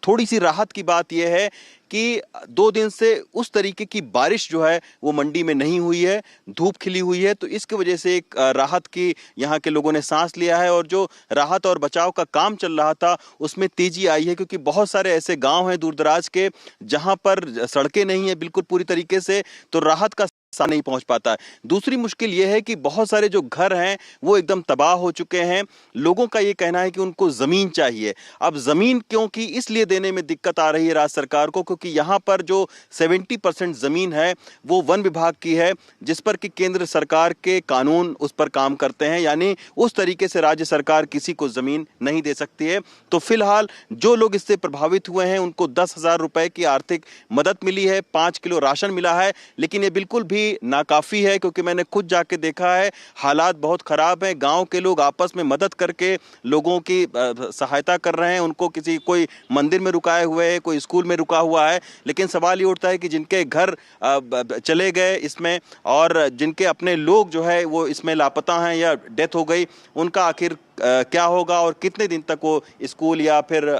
[SPEAKER 16] थोड़ी सी राहत की बात यह है कि 2 दिन से उस तरीके की बारिश जो है वो मंडी में नहीं हुई है, धूप खिली हुई है, तो इसकी वजह से एक राहत की यहाँ के लोगों ने सांस लिया है। और जो राहत और बचाव का काम चल रहा था उसमें तेजी आई है, क्योंकि बहुत सारे ऐसे गांव हैं दूर दराज के जहां पर सड़कें नहीं है बिल्कुल पूरी तरीके से, तो राहत का नहीं पहुंच पाता है। दूसरी मुश्किल यह है कि बहुत सारे जो घर हैं वो एकदम तबाह हो चुके हैं। लोगों का ये कहना है कि उनको जमीन चाहिए। अब जमीन क्योंकि इसलिए देने में दिक्कत आ रही है राज्य सरकार को, क्योंकि यहाँ पर जो 70% जमीन है वो वन विभाग की है, जिस पर कि केंद्र सरकार के कानून उस पर काम करते हैं, यानी उस तरीके से राज्य सरकार किसी को जमीन नहीं दे सकती है। तो फिलहाल जो लोग इससे प्रभावित हुए हैं उनको 10,000 रुपए की आर्थिक मदद मिली है, 5 किलो राशन मिला है। लेकिन ये बिल्कुल भी नाकाफी है, क्योंकि मैंने खुद जाके देखा है, हालात बहुत खराब हैं। गांव के लोग आपस में मदद करके लोगों की सहायता कर रहे हैं। उनको कोई मंदिर में रुकाए हुए है, कोई स्कूल में रुका हुआ है। लेकिन सवाल ये उठता है कि जिनके घर चले गए इसमें और जिनके अपने लोग जो है वो इसमें लापता हैं या डेथ हो गई, उनका आखिर क्या होगा और कितने दिन तक वो स्कूल या फिर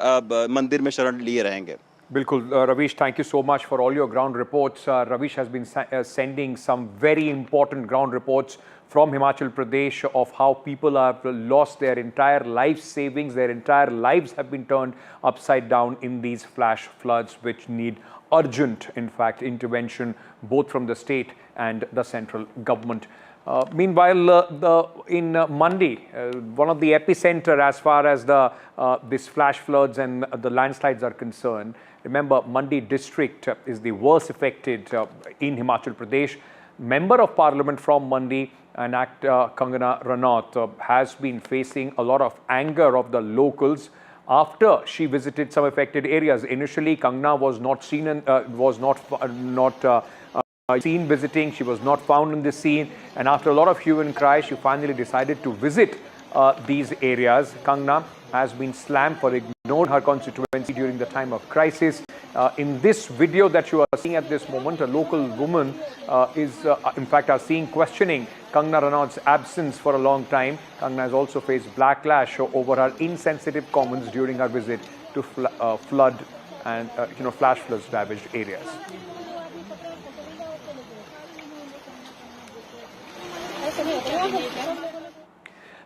[SPEAKER 16] मंदिर में शरण लिए रहेंगे।
[SPEAKER 4] Bilkul, Ravish, thank you so much for all your ground reports. Ravish has been sending some very important ground reports from Himachal Pradesh of how people have lost their entire life savings, their entire lives have been turned upside down in these flash floods, which need urgent, in fact, intervention both from the state and the central government. Meanwhile, in Mandi, one of the epicenter as far as this flash floods and the landslides are concerned. Remember, Mandi district is the worst affected in Himachal Pradesh. Member of Parliament from Mandi, and actor Kangana Ranaut has been facing a lot of anger of the locals after she visited some affected areas. Initially, Kangana was not seen seen visiting. She was not found in the scene, and after a lot of hue and cry, she finally decided to visit these areas. Kangana has been slammed for ignoring her constituency during the time of crisis. In this video that you are seeing at this moment, a local woman in fact, are seen questioning Kangana Ranaut's absence for a long time. Kangana has also faced backlash over her insensitive comments during her visit to flood and flash floods ravaged areas.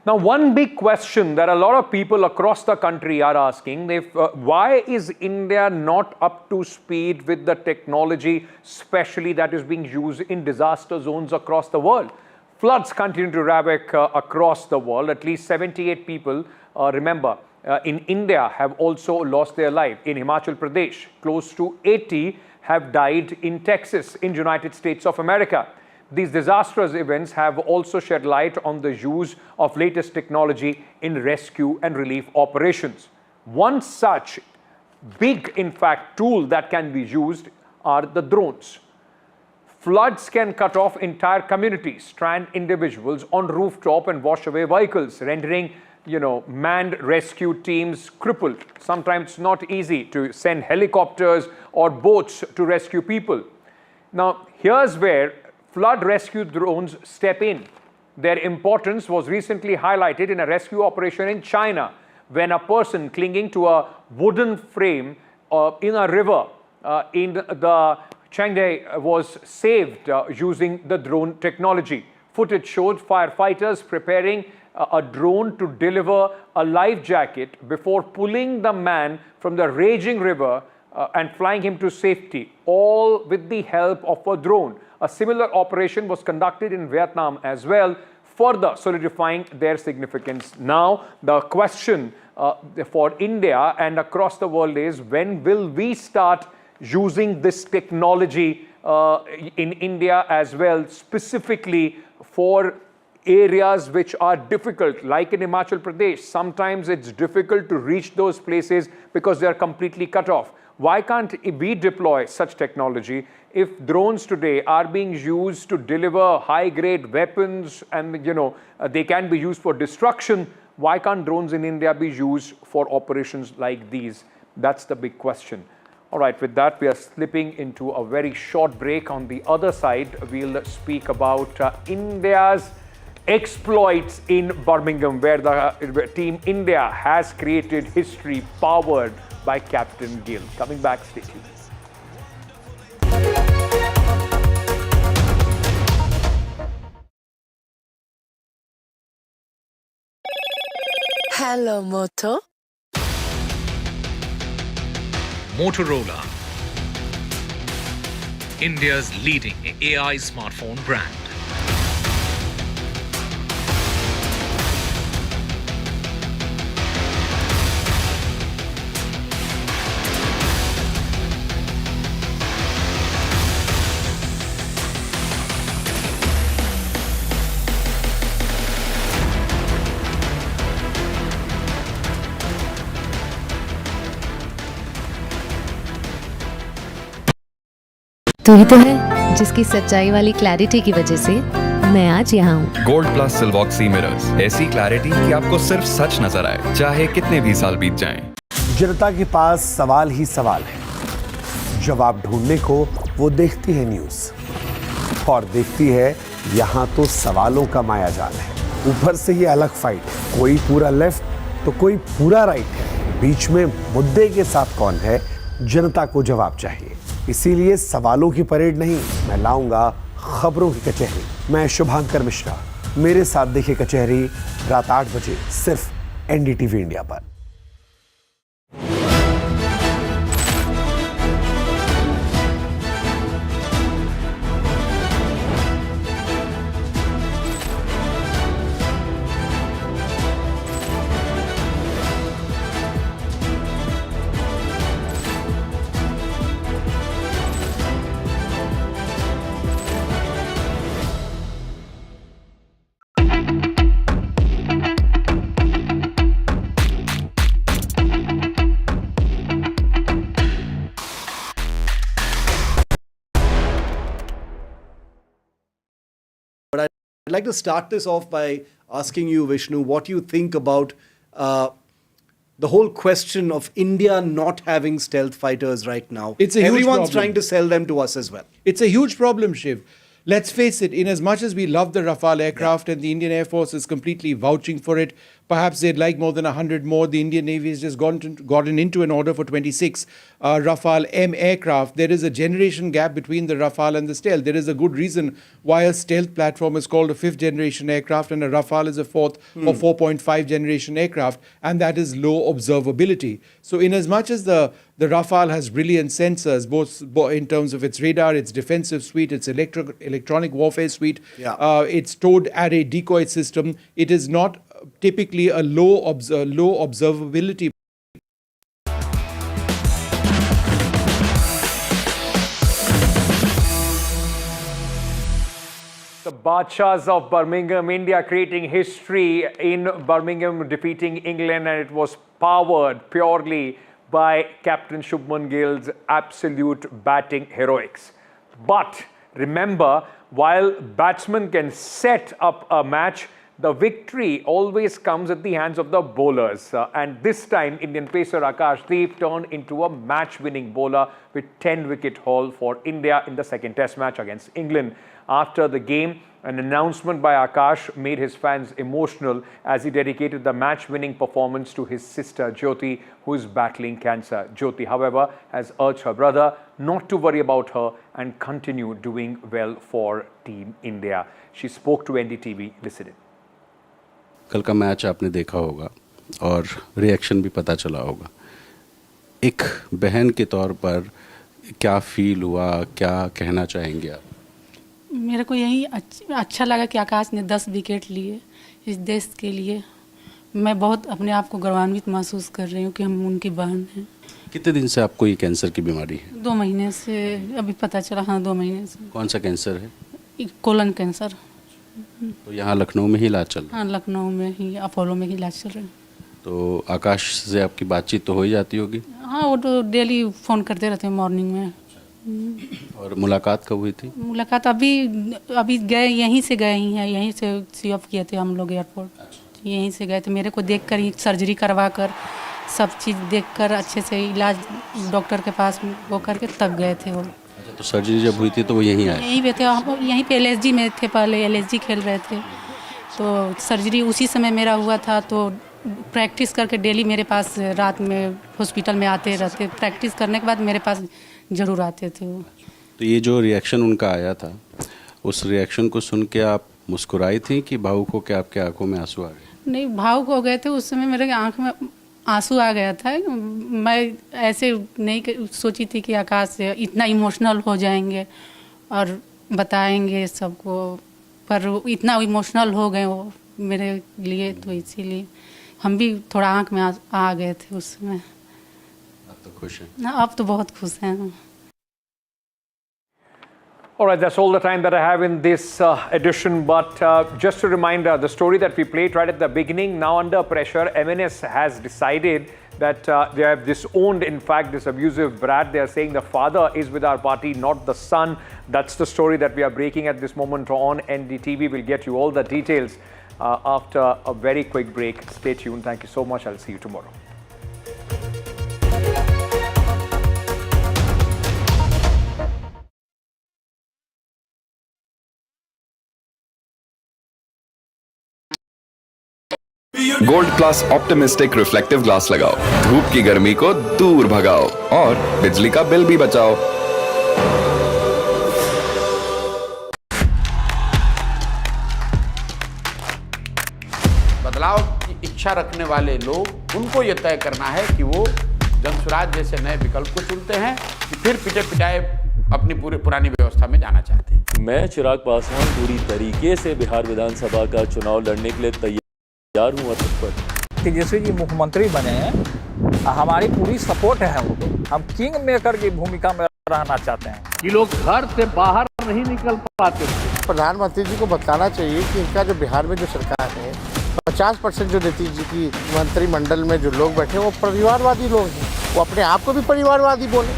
[SPEAKER 4] Now, one big question that a lot of people across the country are asking, why is India not up to speed with the technology, especially that is being used in disaster zones across the world? Floods continue to ravage across the world. At least 78 people, in India have also lost their life. In Himachal Pradesh, close to 80 have died in Texas, in United States of America. These disastrous events have also shed light on the use of latest technology in rescue and relief operations. One such big, in fact, tool that can be used are the drones. Floods can cut off entire communities, strand individuals on rooftop and wash away vehicles, rendering manned rescue teams crippled. Sometimes not easy to send helicopters or boats to rescue people. Now, here's where flood rescue drones step in. Their importance was recently highlighted in a rescue operation in China, when a person clinging to a wooden frame in a river in the Shinde was saved using the drone technology. Footage showed firefighters preparing a drone to deliver a life jacket before pulling the man from the raging river and flying him to safety, all with the help of a drone. A similar operation was conducted in Vietnam as well, further solidifying their significance. Now, the question for India and across the world is, when will we start using this technology in India as well, specifically for areas which are difficult, like in Himachal Pradesh? Sometimes it's difficult to reach those places because they are completely cut off. Why can't we deploy such technology? If drones today are being used to deliver high-grade weapons and they can be used for destruction, why can't drones in India be used for operations like these? That's the big question. All right, with that, we are slipping into a very short break. On the other side, we'll speak about India's exploits in Birmingham, where the Team India has created history powered by Captain Gill. Coming back, stay tuned.
[SPEAKER 18] Hello, Moto.
[SPEAKER 3] Motorola, India's leading AI smartphone brand.
[SPEAKER 19] तू ही तो है जिसकी सच्चाई वाली clarity की वजह से मैं आज यहाँ हूँ।
[SPEAKER 15] गोल्ड प्लस सिल्वॉक्सी मिरर्स, ऐसी क्लैरिटी कि आपको सिर्फ सच नजर आए, चाहे कितने भी साल बीत जाएं।
[SPEAKER 20] जनता के पास सवाल ही सवाल है, जवाब ढूंढने को वो देखती है न्यूज और देखती है यहाँ तो सवालों का मायाजाल है। ऊपर से ये अलग फाइट है, कोई पूरा लेफ्ट तो कोई पूरा राइट है, बीच में मुद्दे के साथ कौन है, जनता को जवाब चाहिए। इसीलिए सवालों की परेड नहीं, मैं लाऊंगा खबरों की कचहरी। मैं शुभांकर मिश्रा, मेरे साथ देखिए कचहरी रात 8 बजे सिर्फ एनडीटीवी इंडिया पर।
[SPEAKER 2] like to start this off by asking you, Vishnu, what you think about the whole question of India not having stealth fighters right now.
[SPEAKER 18] It's a huge
[SPEAKER 2] Everyone's
[SPEAKER 18] problem.
[SPEAKER 2] trying to sell them to us as well.
[SPEAKER 18] It's a huge problem, Shiv. Let's face it, in as much as we love the Rafale aircraft and the Indian Air Force is completely vouching for it, perhaps they'd like more than 100 more. The Indian Navy has just gotten into an order for 26 Rafale M aircraft. There is a generation gap between the Rafale and the stealth. There is a good reason why a stealth platform is called a 5th generation aircraft and a Rafale is a 4th or 4.5 generation aircraft, and that is low observability. So in as much as the Rafale has brilliant sensors, both in terms of its radar, its defensive suite, its electronic warfare suite, its towed array decoy system, it is not typically a low observability.
[SPEAKER 4] The Badshahs of Birmingham, India, creating history in Birmingham, defeating England, and it was powered purely by Captain Shubman Gill's absolute batting heroics. But remember, while batsmen can set up a match, the victory always comes at the hands of the bowlers. And this time, Indian pacer Akashdeep turned into a match-winning bowler with 10-wicket haul for India in the second test match against England. After the game, an announcement by Akash made his fans emotional as he dedicated the match-winning performance to his sister Jyoti, who is battling cancer. Jyoti, however, has urged her brother not to worry about her and continue doing well for Team India. She spoke to NDTV. Listen in.
[SPEAKER 21] कल का match आपने देखा होगा और reaction भी पता चला होगा. एक बहन के तौर पर क्या फील हुआ, क्या कहना चाहेंगे आप?
[SPEAKER 22] मेरे को यही अच्छा लगा कि आकाश ने 10 विकेट लिए इस देश के लिए. मैं बहुत अपने आप को गौरवान्वित महसूस कर रही हूँ कि हम उनकी बहन हैं.
[SPEAKER 21] कितने दिन से आपको ये कैंसर की बीमारी है?
[SPEAKER 22] 2 महीने से अभी पता चला. हाँ, 2 महीने से.
[SPEAKER 21] कौन सा कैंसर है?
[SPEAKER 22] Colon cancer.
[SPEAKER 21] तो यहाँ लखनऊ में ही इलाज चल रहा है?
[SPEAKER 22] हाँ, लखनऊ में ही, अपोलो में ही इलाज चल रहा है.
[SPEAKER 21] तो आकाश से आपकी बातचीत तो हो ही जाती होगी?
[SPEAKER 22] हाँ, वो तो डेली फ़ोन करते रहते हैं मॉर्निंग में.
[SPEAKER 21] और मुलाकात कब हुई थी?
[SPEAKER 22] मुलाकात अभी गए, यहीं से गए ही हैं. यहीं से सी ऑफ किए थे हम लोग एयरपोर्ट. यहीं से गए थे. मेरे को देखकर ही सर्जरी करवा कर सब चीज़ देखकर अच्छे से इलाज डॉक्टर के पास वो करके तब गए थे वो.
[SPEAKER 21] तो सर्जरी जब हुई थी तो वो यहीं आए?
[SPEAKER 22] यहीं पे थे. यहीं पे LSG में थे. पहले LSG खेल रहे थे तो सर्जरी उसी समय मेरा हुआ था. तो प्रैक्टिस करके डेली मेरे पास रात में हॉस्पिटल में आते रहते. प्रैक्टिस करने के बाद मेरे पास ज़रूर आते थे वो.
[SPEAKER 21] तो ये जो रिएक्शन उनका आया था, उस रिएक्शन को सुन के आप मुस्कुराई थी कि भावुक हो के आपके आंखों में आंसू आ गए?
[SPEAKER 22] नहीं, भावुक हो गए थे. उस समय मेरे आँख में आंसू आ गया था. मैं ऐसे नहीं सोची थी कि आकाश इतना इमोशनल हो जाएंगे और बताएंगे सबको, पर इतना इमोशनल हो गए वो मेरे लिए. तो इसीलिए हम भी थोड़ा आँख में आ गए थे उस समय.
[SPEAKER 21] अब तो खुश हैं?
[SPEAKER 22] अब तो बहुत खुश हैं.
[SPEAKER 4] All right, that's all the time that I have in this edition. But just a reminder, the story that we played right at the beginning, now under pressure, MNS has decided that they have disowned, in fact, this abusive brat. They are saying the father is with our party, not the son. That's the story that we are breaking at this moment on NDTV. We'll get you all the details after a very quick break. Stay tuned. Thank you so much. I'll see you tomorrow.
[SPEAKER 15] Gold plus optimistic reflective glass लगाओ, धूप की गर्मी को दूर भगाओ और बिजली का बिल भी बचाओ.
[SPEAKER 23] बदलाव की इच्छा रखने वाले लोग, उनको ये तय करना है कि वो जनसुराज जैसे नए विकल्प को चुनते हैं कि फिर पिटे पिटाए अपनी पूरी पुरानी व्यवस्था में जाना चाहते हैं.
[SPEAKER 24] मैं चिराग पासवान पूरी तरीके से बिहार विधानसभा का चुनाव लड़ने के लिए तैयार हूँ.
[SPEAKER 25] तेजस्वी जी मुख्यमंत्री बने हैं, हमारी पूरी सपोर्ट है उनको. हम किंग मेकर की भूमिका में रहना चाहते हैं.
[SPEAKER 26] ये लोग घर से बाहर नहीं निकल पाते थे.
[SPEAKER 6] प्रधानमंत्री जी को बताना चाहिए कि इनका जो बिहार में जो सरकार है, 50% जो नीतीश जी की मंत्रिमंडल में जो लोग बैठे वो परिवारवादी लोग हैं. वो अपने आप को भी परिवारवादी बोले.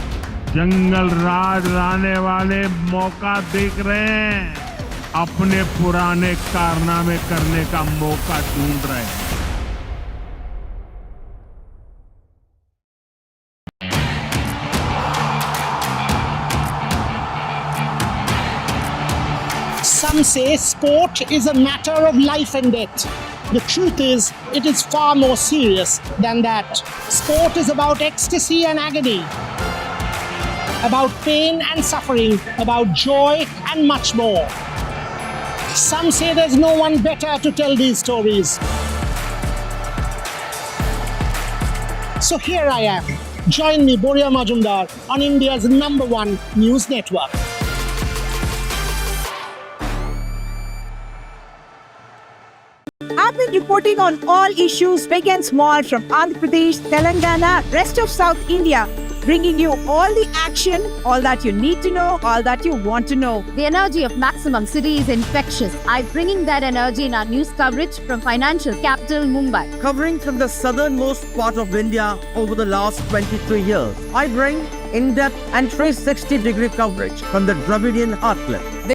[SPEAKER 27] जंगल राज लाने वाले मौका देख रहे हैं.
[SPEAKER 5] अपने पुराने कारनामे करने का मौका ढूंढ रहे हैं।
[SPEAKER 7] Some say sport is a matter of life and death. The truth is, it is far more serious than that. Sport is about ecstasy and agony, about pain and suffering, about joy and much more. Some say there's no one better to tell these stories. So here I am. Join me, Boria Majumdar, on India's #1 news network.
[SPEAKER 8] I've been reporting on all issues big and small from Andhra Pradesh, Telangana, rest of South India, bringing you all the action, all that you need to know, all that you want to know.
[SPEAKER 9] The energy of Maximum City is infectious. I'm bringing that energy in our news coverage from financial capital Mumbai.
[SPEAKER 10] Covering from the southernmost part of India over the last 23 years, I bring in-depth and 360-degree coverage from the Dravidian heartland.